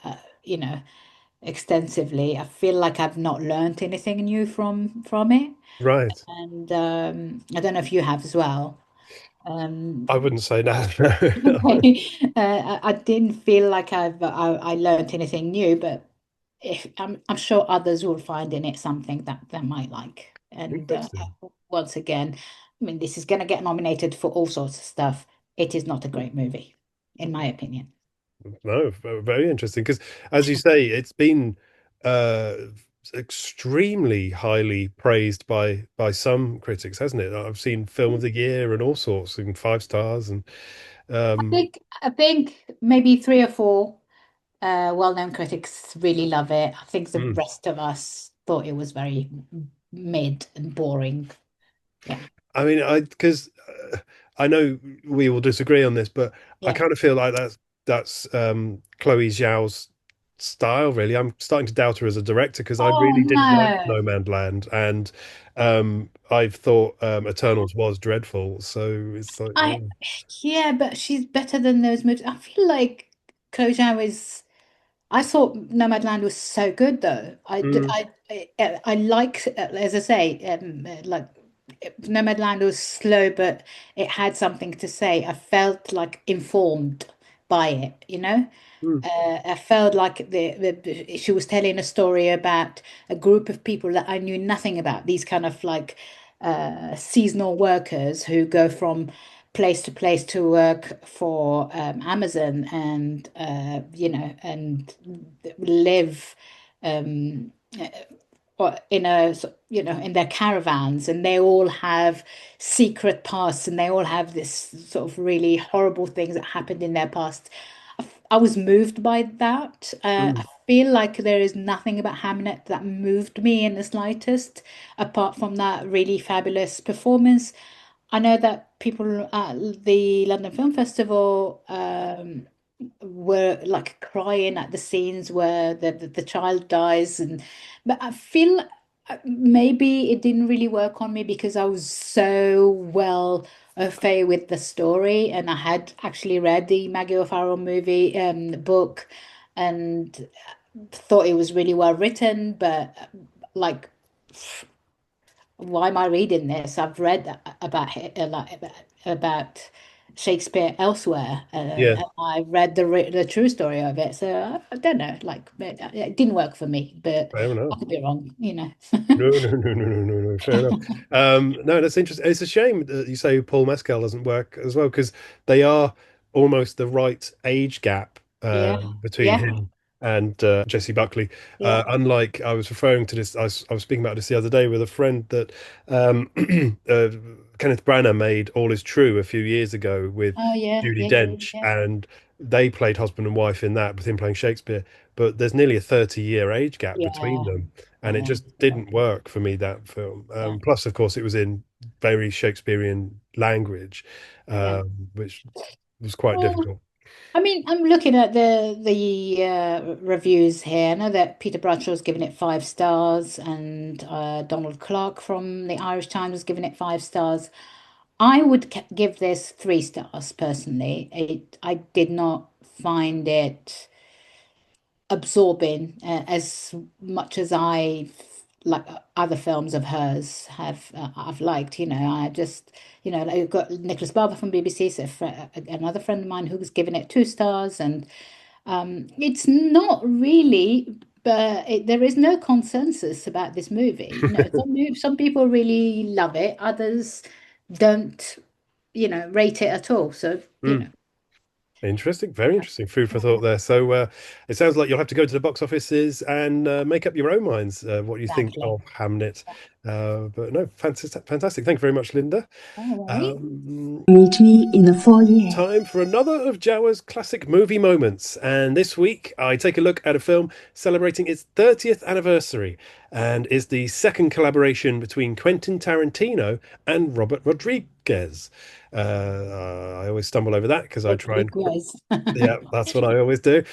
extensively, I feel like I've not learned anything new from it. Right. And I don't know if you have as well. I wouldn't say no. I didn't feel like I learned anything new, but I'm sure others will find in it something that they might like. And once again, I mean, this is going to get nominated for all sorts of stuff. It is not a great movie, in my opinion. No, very interesting, because as you say, it's been extremely highly praised by some critics, hasn't it? I've seen Film of the Year and all sorts, and 5 stars, and I think maybe 3 or 4 well-known critics really love it. I think the rest of us thought it was very mid and boring. Yeah. I mean, because I know we will disagree on this, but I kind of feel like that's Chloe Zhao's style, really. I'm starting to doubt her as a director because I really didn't like No Man's Land, and I've thought Eternals was dreadful. So it's like, yeah, but she's better than those movies. I feel like Chloe Zhao is. I thought Nomadland was so good, though. I like, as I say, like Nomadland was slow, but it had something to say. I felt like informed by it, you know. I felt like she was telling a story about a group of people that I knew nothing about. These kind of like seasonal workers who go from place to place to work for Amazon, and you know, and live or in a, you know, in their caravans, and they all have secret pasts, and they all have this sort of really horrible things that happened in their past. I was moved by that. I feel like there is nothing about Hamnet that moved me in the slightest, apart from that really fabulous performance. I know that people at the London Film Festival were like crying at the scenes where the child dies, but I feel maybe it didn't really work on me because I was so well au fait with the story, and I had actually read the Maggie O'Farrell movie book, and thought it was really well written, but like, why am I reading this? I've read about Shakespeare elsewhere, and I read the true story of it. So I don't know, like it didn't work for me, but I could be wrong, you know. No, fair enough. No, that's interesting. It's a shame that you say Paul Mescal doesn't work as well, because they are almost the right age gap between him and Jessie Buckley. Unlike, I was referring to this, I was speaking about this the other day with a friend, that Kenneth Branagh made All Is True a few years ago with Judi Dench, and they played husband and wife in that, with him playing Shakespeare. But there's nearly a 30-year age gap between them, and it just didn't work for me, that film. Plus, of course, it was in very Shakespearean language, which was quite difficult. I mean, I'm looking at the reviews here. I know that Peter Bradshaw's given it 5 stars, and Donald Clark from the Irish Times has given it 5 stars. I would give this 3 stars personally. I did not find it absorbing as much as I like other films of hers have. I've liked, you know. I just, you know, I've got Nicholas Barber from BBC, so another friend of mine who's given it 2 stars, and it's not really, but there is no consensus about this movie. You know, some people really love it, others don't, you know, rate it at all. So you know. Interesting, very interesting. Food for thought there. So it sounds like you'll have to go to the box offices and make up your own minds what you think of Hamnet. But no, fantastic. Thank you very much, Linda. Meet me in the foyer. Time for another of Jawa's classic movie moments. And this week I take a look at a film celebrating its 30th anniversary, and is the second collaboration between Quentin Tarantino and Robert Rodriguez. I always stumble over that because I try and that's what I always do.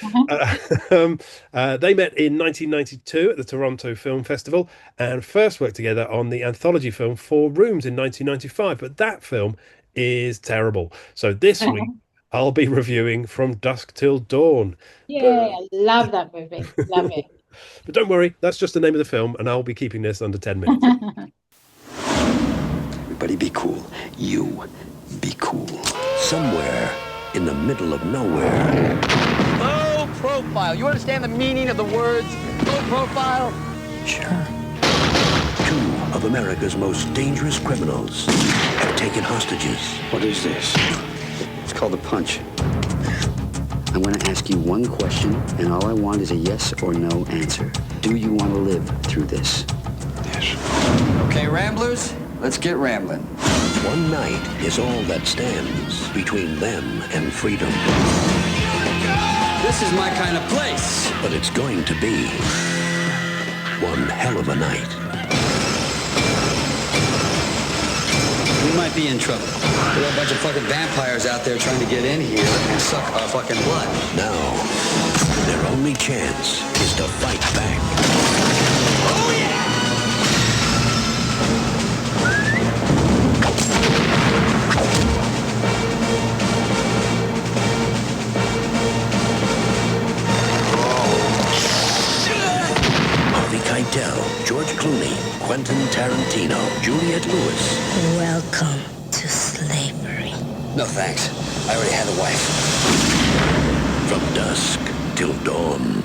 They met in 1992 at the Toronto Film Festival, and first worked together on the anthology film 4 Rooms in 1995, but that film is terrible. So this week I'll be reviewing From Dusk Till Dawn. Yeah, I love that movie. Love it. But don't worry, that's just the name of the film, and I'll be keeping this under 10 minutes. Everybody be cool. You be cool. Somewhere in the middle of nowhere. Low profile. You understand the meaning of the words low profile? Sure. 2 of America's most dangerous criminals have taken hostages. What is this? It's called a punch. I'm going to ask you one question, and all I want is a yes or no answer. Do you want to live through this? Yes. Okay, Ramblers, let's get rambling. One night is all that stands between them and freedom. This is my kind of place. But it's going to be one hell of a night. We might be in trouble. There are a bunch of fucking vampires out there trying to get in here and suck our fucking blood. Now, their only chance is to fight back. Oh, yeah! Harvey Keitel, George Clooney, Quentin Tarantino, Juliette Lewis. Welcome to slavery. No thanks. I already had a wife. From dusk till dawn.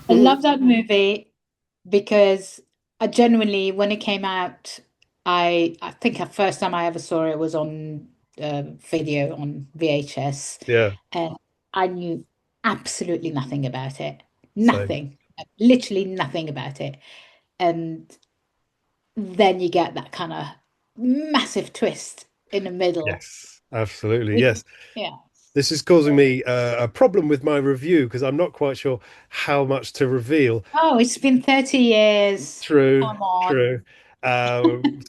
I love that movie because I genuinely, when it came out, I think the first time I ever saw it was on video on VHS. Yeah. And I knew absolutely nothing about it. Nothing. Literally nothing about it. And then you get that kind of massive twist in the middle. Yes, absolutely. Yes. Yeah. This is causing me a problem with my review because I'm not quite sure how much to reveal. Oh, it's been 30 years. True. Come on. True.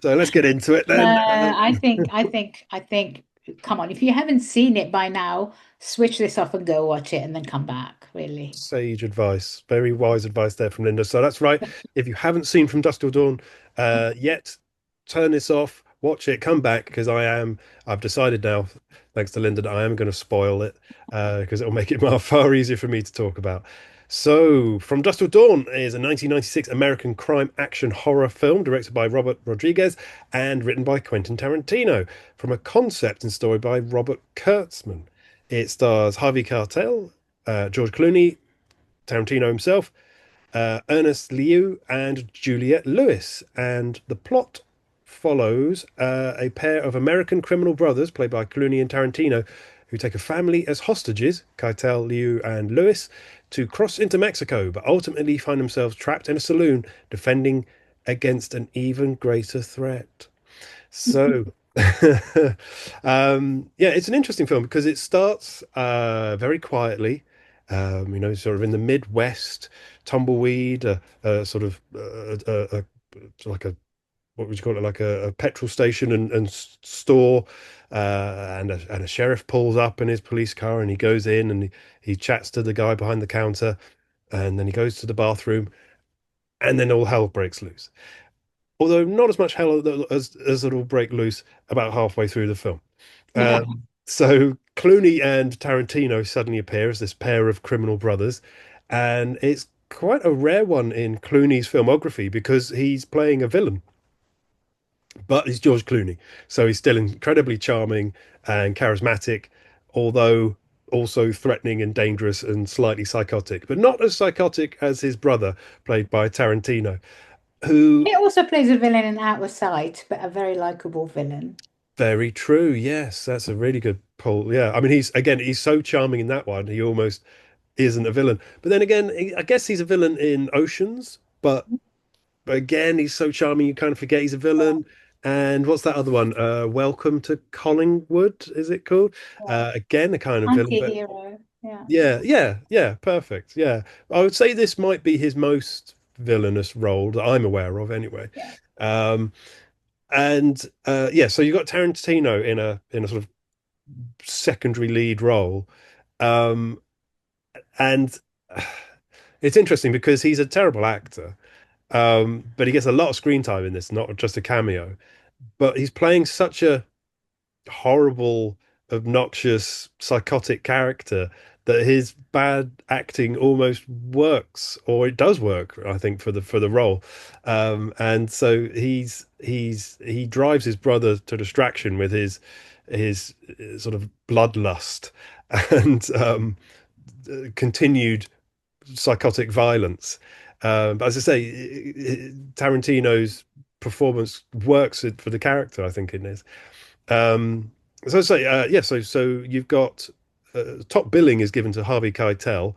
So let's get into it then. I think, come on, if you haven't seen it by now, switch this off and go watch it and then come back, really. Sage advice. Very wise advice there from Linda. So that's right. If you haven't seen From Dusk Till Dawn yet, turn this off, watch it, come back, because I've decided now, thanks to Linda, that I am going to spoil it because it'll make it far easier for me to talk about. So, From Dusk Till Dawn is a 1996 American crime action horror film directed by Robert Rodriguez and written by Quentin Tarantino from a concept and story by Robert Kurtzman. It stars Harvey Keitel, George Clooney, Tarantino himself, Ernest Liu, and Juliette Lewis. And the plot follows a pair of American criminal brothers, played by Clooney and Tarantino, who take a family as hostages, Keitel, Liu, and Lewis, to cross into Mexico, but ultimately find themselves trapped in a saloon defending against an even greater threat. So, yeah, it's an interesting film because it starts very quietly, sort of in the Midwest, tumbleweed, sort of like a, what would you call it, like a petrol station and store, and a sheriff pulls up in his police car and he goes in and he chats to the guy behind the counter, and then he goes to the bathroom, and then all hell breaks loose. Although not as much hell as it'll break loose about halfway through the film. Yeah. So Clooney and Tarantino suddenly appear as this pair of criminal brothers, and it's quite a rare one in Clooney's filmography because he's playing a villain. But he's George Clooney, so he's still incredibly charming and charismatic, although also threatening and dangerous and slightly psychotic, but not as psychotic as his brother, played by Tarantino, who... He also plays a villain in Out of Sight, but a very likable villain. Very true, yes, that's a really good pull. Yeah, I mean, he's so charming in that one, he almost isn't a villain. But then again, I guess he's a villain in Oceans, but again, he's so charming you kind of forget he's a villain. And what's that other one? Welcome to Collingwood, is it called? Again, a kind of villain. Anti-hero. Yeah, perfect. Yeah, I would say this might be his most villainous role that I'm aware of, anyway. Yeah. So you got Tarantino in a sort of secondary lead role, and it's interesting because he's a terrible actor. But he gets a lot of screen time in this, not just a cameo. But he's playing such a horrible, obnoxious, psychotic character that his bad acting almost works, or it does work, I think, for the role. And so he drives his brother to distraction with his sort of bloodlust and continued psychotic violence. But as I say, Tarantino's performance works for the character, I think, in this. So I say, yeah. So you've got top billing is given to Harvey Keitel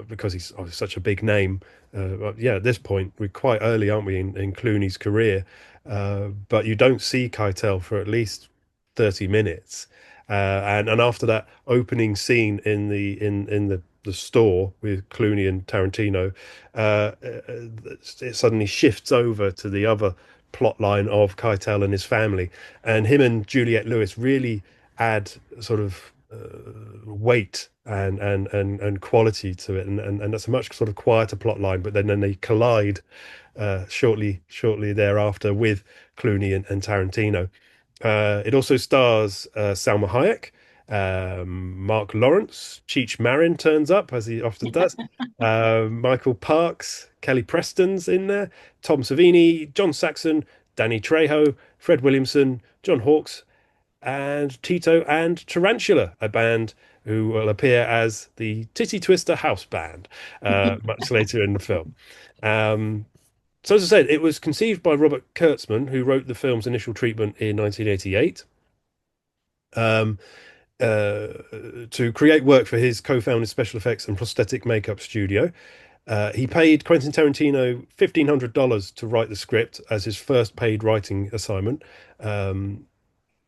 because he's obviously such a big name. Yeah, at this point we're quite early, aren't we, in Clooney's career? But you don't see Keitel for at least 30 minutes, and after that opening scene in the store with Clooney and Tarantino, it suddenly shifts over to the other plot line of Keitel and his family, and him and Juliette Lewis really add sort of weight and quality to it, and that's a much sort of quieter plot line. But then they collide shortly thereafter with Clooney and Tarantino. It also stars Salma Hayek, Mark Lawrence, Cheech Marin turns up as he often does. Michael Parks, Kelly Preston's in there, Tom Savini, John Saxon, Danny Trejo, Fred Williamson, John Hawkes, and Tito and Tarantula, a band who will appear as the Titty Twister House Band much later in the film. So as I said, it was conceived by Robert Kurtzman, who wrote the film's initial treatment in 1988. To create work for his co-founded special effects and prosthetic makeup studio. He paid Quentin Tarantino $1,500 to write the script as his first paid writing assignment.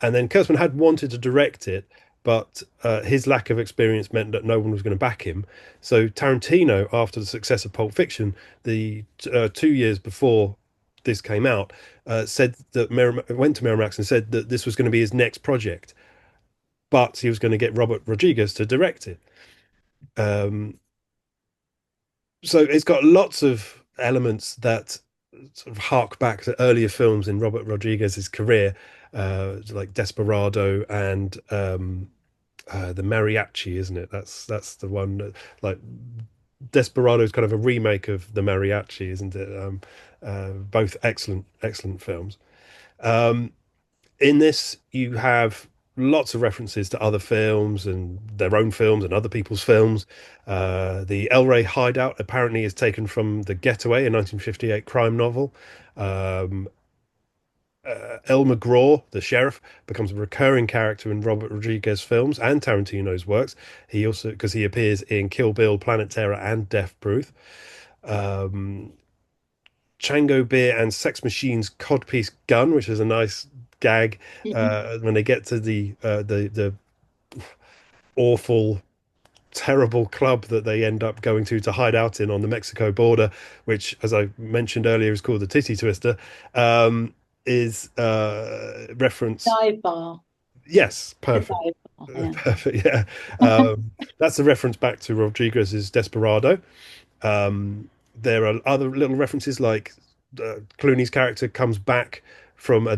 And then Kurtzman had wanted to direct it, but his lack of experience meant that no one was going to back him. So Tarantino, after the success of Pulp Fiction, the 2 years before this came out, said that went to Miramax and said that this was going to be his next project, but he was going to get Robert Rodriguez to direct it. So it's got lots of elements that sort of hark back to earlier films in Robert Rodriguez's career, like Desperado and the Mariachi, isn't it? That's the one that, like, Desperado is kind of a remake of the Mariachi, isn't it? Both excellent films. In this, you have lots of references to other films and their own films and other people's films. The El Rey hideout apparently is taken from The Getaway, a 1958 crime novel. El McGraw, the sheriff, becomes a recurring character in Robert Rodriguez films and Tarantino's works. He also, because he appears in Kill Bill, Planet Terror, and Death Proof. Chango Beer and Sex Machine's Codpiece Gun, which is a nice gag when they get to the awful, terrible club that they end up going to hide out in on the Mexico border, which, as I mentioned earlier, is called the Titty Twister. Is reference Dive bar. Yes, perfect. Bar, yeah. Perfect, yeah. That's a reference back to Rodriguez's Desperado. There are other little references, like Clooney's character comes back from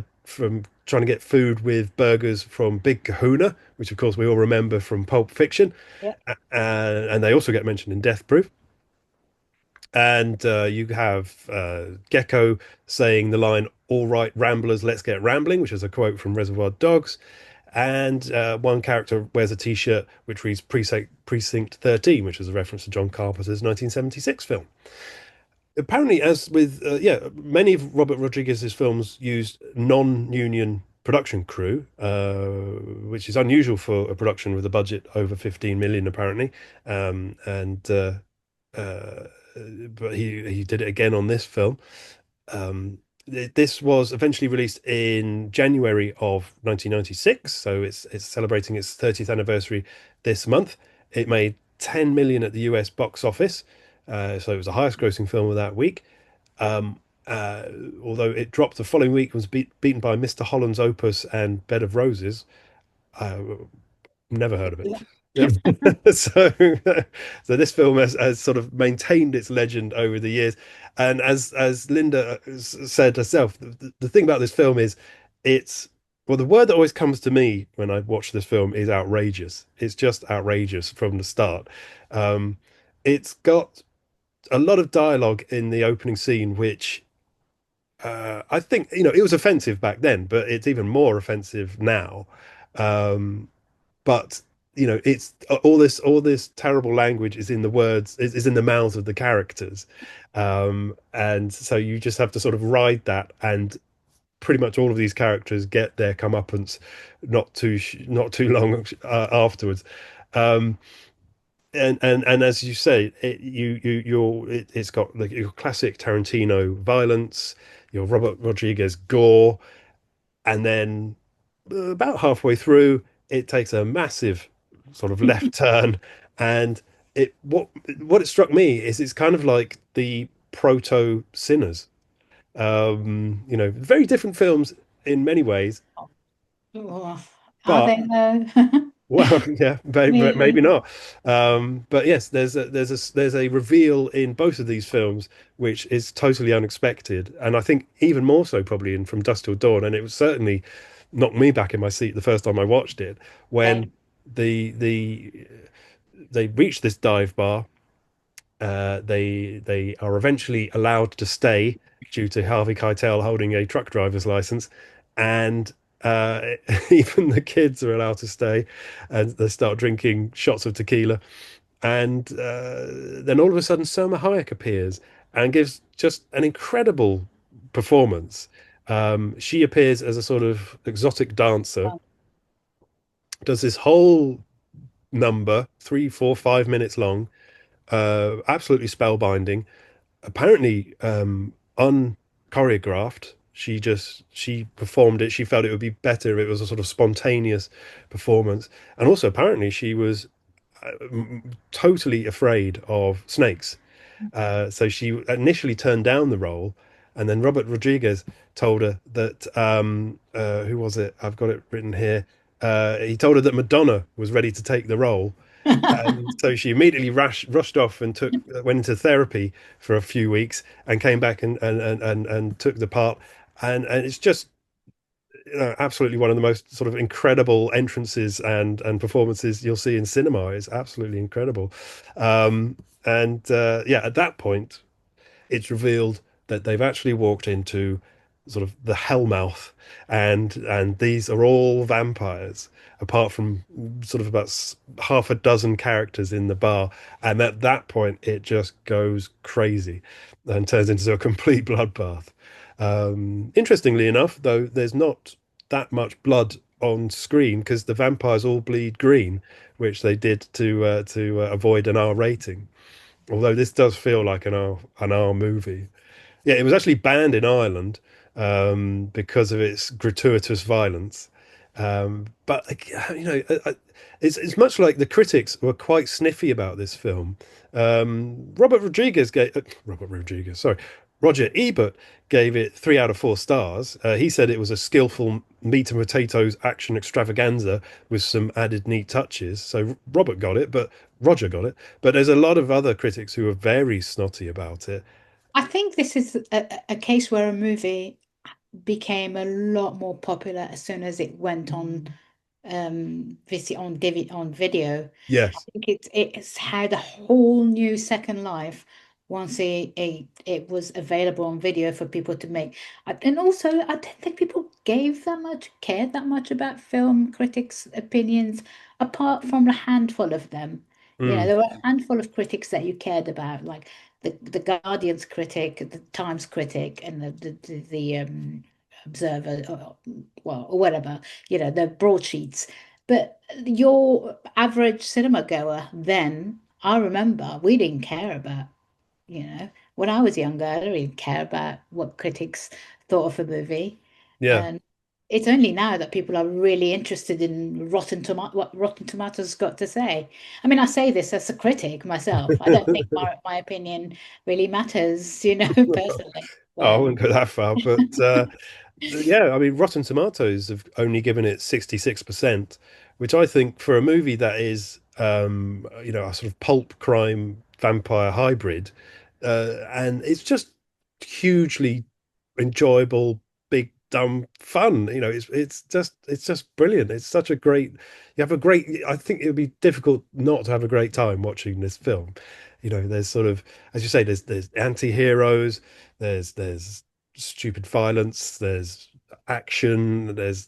trying to get food with burgers from Big Kahuna, which of course we all remember from Pulp Fiction. Yep. And they also get mentioned in Death Proof. And you have Gecko saying the line, "All right, Ramblers, let's get rambling," which is a quote from Reservoir Dogs. And one character wears a T-shirt which reads Precinct 13, which is a reference to John Carpenter's 1976 film. Apparently, as with many of Robert Rodriguez's films used non-union production crew, which is unusual for a production with a budget over 15 million, apparently. But he did it again on this film. This was eventually released in January of 1996, so it's celebrating its 30th anniversary this month. It made 10 million at the US box office, so it was the highest grossing film of that week. Although it dropped the following week, was beaten by Mr. Holland's Opus and Bed of Roses. Never heard of it. So this film has sort of maintained its legend over the years, and as Linda said herself, the thing about this film is the word that always comes to me when I watch this film is outrageous. It's just outrageous from the start. It's got a lot of dialogue in the opening scene, which I think, it was offensive back then, but it's even more offensive now. But it's all this terrible language is in the words, is in the mouths of the characters, and so you just have to sort of ride that and pretty much all of these characters get their comeuppance not too long afterwards. Um, and as you say, it's got like your classic Tarantino violence, your Robert Rodriguez gore, and then about halfway through, it takes a massive sort of left turn, and what it struck me is it's kind of like the proto Sinners. Very different films in many ways, Oh, are but they though? well, yeah, maybe Really? not. But yes, there's a reveal in both of these films which is totally unexpected, and I think even more so probably in From Dusk Till Dawn. And it was certainly knocked me back in my seat the first time I watched it when the they reach this dive bar. They are eventually allowed to stay due to Harvey Keitel holding a truck driver's license, and even the kids are allowed to stay, and they start drinking shots of tequila. And then all of a sudden, Selma Hayek appears and gives just an incredible performance. She appears as a sort of exotic dancer, does this whole number, 3, 4, 5 minutes long, absolutely spellbinding, apparently unchoreographed. She performed it. She felt it would be better if it was a sort of spontaneous performance. And also apparently she was totally afraid of snakes. So she initially turned down the role, and then Robert Rodriguez told her that who was it? I've got it written here. He told her that Madonna was ready to take the role. And so she immediately rushed off and went into therapy for a few weeks and came back and took the part. And it's just absolutely one of the most sort of incredible entrances and performances you'll see in cinema. It's absolutely incredible. Yeah, at that point, it's revealed that they've actually walked into sort of the hellmouth, and these are all vampires, apart from sort of about half a dozen characters in the bar. And at that point, it just goes crazy and turns into a complete bloodbath. Interestingly enough, though, there's not that much blood on screen because the vampires all bleed green, which they did to avoid an R rating. Although this does feel like an R movie. Yeah, it was actually banned in Ireland because of its gratuitous violence. But it's much like the critics were quite sniffy about this film. Roger Ebert gave it 3 out of 4 stars. He said it was a skillful meat and potatoes action extravaganza with some added neat touches. So Robert got it, but Roger got it. But there's a lot of other critics who are very snotty about it. I think this is a case where a movie became a lot more popular as soon as it went on on video. Yes. I think it's had a whole new second life once it was available on video for people to make. And also, I don't think people cared that much about film critics' opinions, apart from a handful of them. There were a handful of critics that you cared about, like the Guardian's critic, the Times critic, and the Observer, or whatever, the broadsheets. But your average cinema goer then, I remember, we didn't care about, when I was younger, I didn't really care about what critics thought of a movie. Yeah. And it's only now that people are really interested in what Rotten Tomatoes got to say. I mean, I say this as a critic myself. I don't think my opinion really matters, personally. Oh, I wouldn't go that far, but yeah, I mean, Rotten Tomatoes have only given it 66%, which I think for a movie that is, a sort of pulp crime vampire hybrid, and it's just hugely enjoyable, big dumb fun. It's just brilliant. It's such a great. I think it would be difficult not to have a great time watching this film. There's sort of, as you say, there's anti-heroes, there's stupid violence, there's action, there's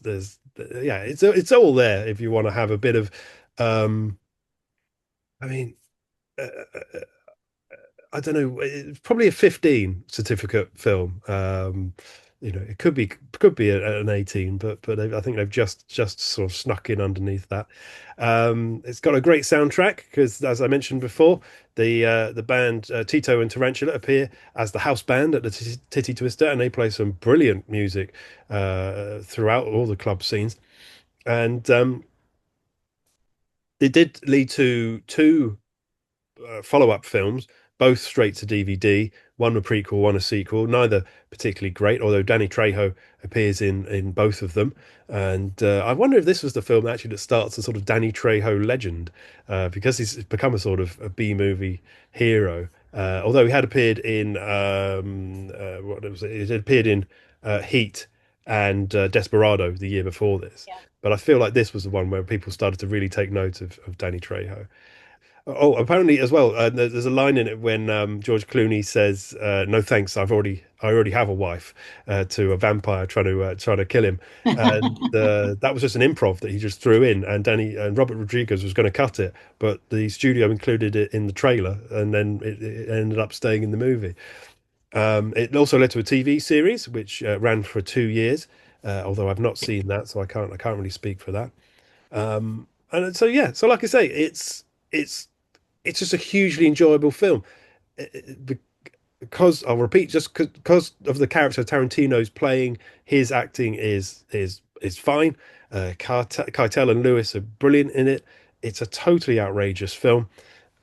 yeah, it's all there if you want to have a bit of I mean, I don't know, it's probably a 15 certificate film. it could be an 18, but I think they've just sort of snuck in underneath that. It's got a great soundtrack because, as I mentioned before, the band Tito and Tarantula appear as the house band at the Titty Twister, and they play some brilliant music throughout all the club scenes. And it did lead to two follow-up films, both straight to DVD, one a prequel, one a sequel, neither particularly great, although Danny Trejo appears in both of them. And I wonder if this was the film actually that starts a sort of Danny Trejo legend, because he's become a sort of a B-movie hero. Although he had appeared in what was it? He had appeared in Heat and Desperado the year before this. Yeah. But I feel like this was the one where people started to really take note of Danny Trejo. Oh, apparently as well, there's a line in it when George Clooney says, "No thanks, I already have a wife," to a vampire trying to kill him, and that was just an improv that he just threw in, and Robert Rodriguez was going to cut it, but the studio included it in the trailer, and then it ended up staying in the movie. It also led to a TV series which ran for 2 years, although I've not seen that, so I can't really speak for that. And so yeah, so like I say, it's just a hugely enjoyable film because I'll repeat, just because of the character Tarantino's playing. His acting is fine. Keitel and Lewis are brilliant in it. It's a totally outrageous film.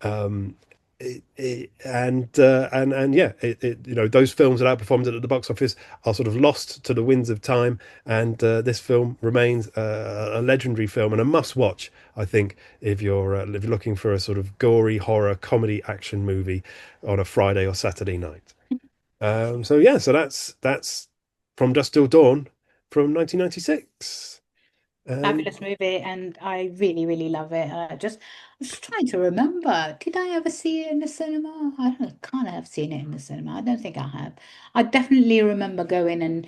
And yeah, those films that outperformed it at the box office are sort of lost to the winds of time, and this film remains a legendary film and a must-watch, I think, if you're looking for a sort of gory horror comedy action movie on a Friday or Saturday night. So that's From Dusk Till Dawn from 1996. Fabulous movie, and I really, really love it. I'm just trying to remember. Did I ever see it in the cinema? Can't have seen it in the cinema. I don't think I have. I definitely remember going and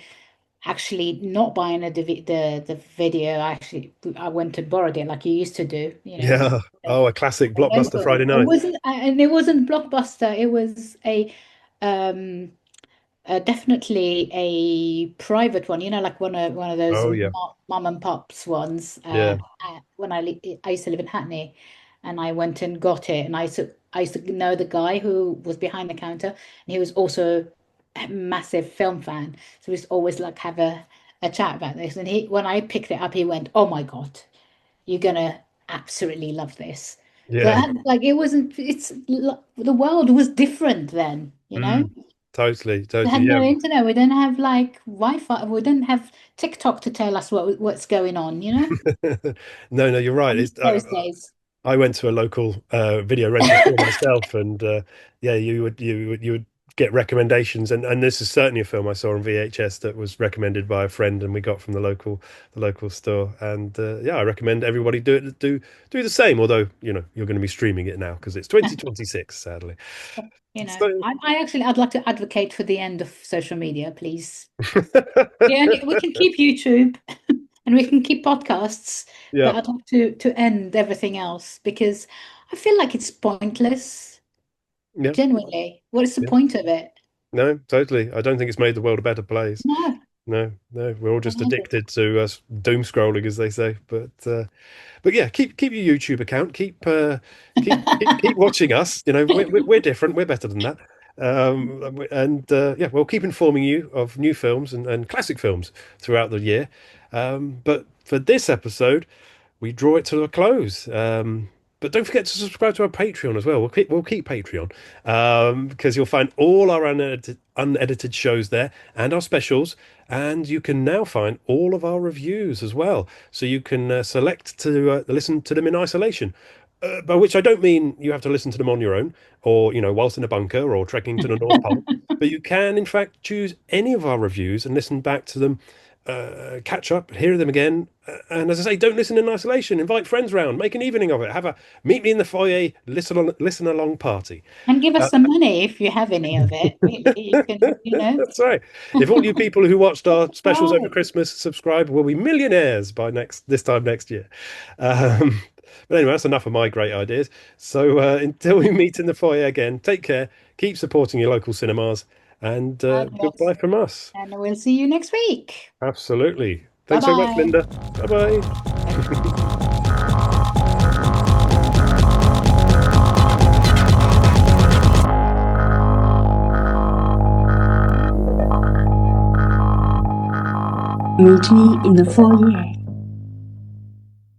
actually not buying the video. I went to borrow it like you used to do. Yeah. Oh, a classic blockbuster Friday night. It wasn't Blockbuster. It was definitely a private one, like one of those mom and pops ones. When I used to live in Hackney, and I went and got it, and I used to know the guy who was behind the counter, and he was also a massive film fan, so we used to always like have a chat about this. And when I picked it up, he went, "Oh my God, you're gonna absolutely love this." Yeah. But, the world was different then, Totally. We had no internet. We didn't have like Wi-Fi. We didn't have TikTok to tell us what's going on. No, you're right. Those days. I went to a local video rental store myself, and you would get recommendations, and this is certainly a film I saw on VHS that was recommended by a friend, and we got from the local store. And I recommend everybody do the same. Although you're going to be streaming it now because it's 2026, sadly. I'd like to advocate for the end of social media, please. We can keep YouTube and we can keep podcasts, but I'd like to end everything else because I feel like it's pointless. Yeah. Genuinely, what is the point of it? No, totally. I don't think it's made the world a better place. No, we're all just addicted to doom scrolling, as they say. But yeah, keep your YouTube account. Keep watching us. We're different. We're better than that. We'll keep informing you of new films and classic films throughout the year. But for this episode, we draw it to a close. But don't forget to subscribe to our Patreon as well. We'll keep Patreon because you'll find all our unedited shows there and our specials. And you can now find all of our reviews as well. So you can select to listen to them in isolation. By which I don't mean you have to listen to them on your own or, whilst in a bunker or trekking to the North Pole. But you can, in fact, choose any of our reviews and listen back to them, catch up, hear them again. And as I say, don't listen in isolation. Invite friends round, make an evening of it. Have a meet me in the foyer, listen along party. And give us some money if you have any of it. You can, That's right. If all you people who watched our specials over Christmas subscribe, we'll be millionaires by this time next year. But anyway, that's enough of my great ideas. So until we meet in the foyer again, take care, keep supporting your local cinemas, And goodbye from us. And we'll see you next week. Absolutely. Thanks so much, Linda. Bye-bye. Meet me in the foyer.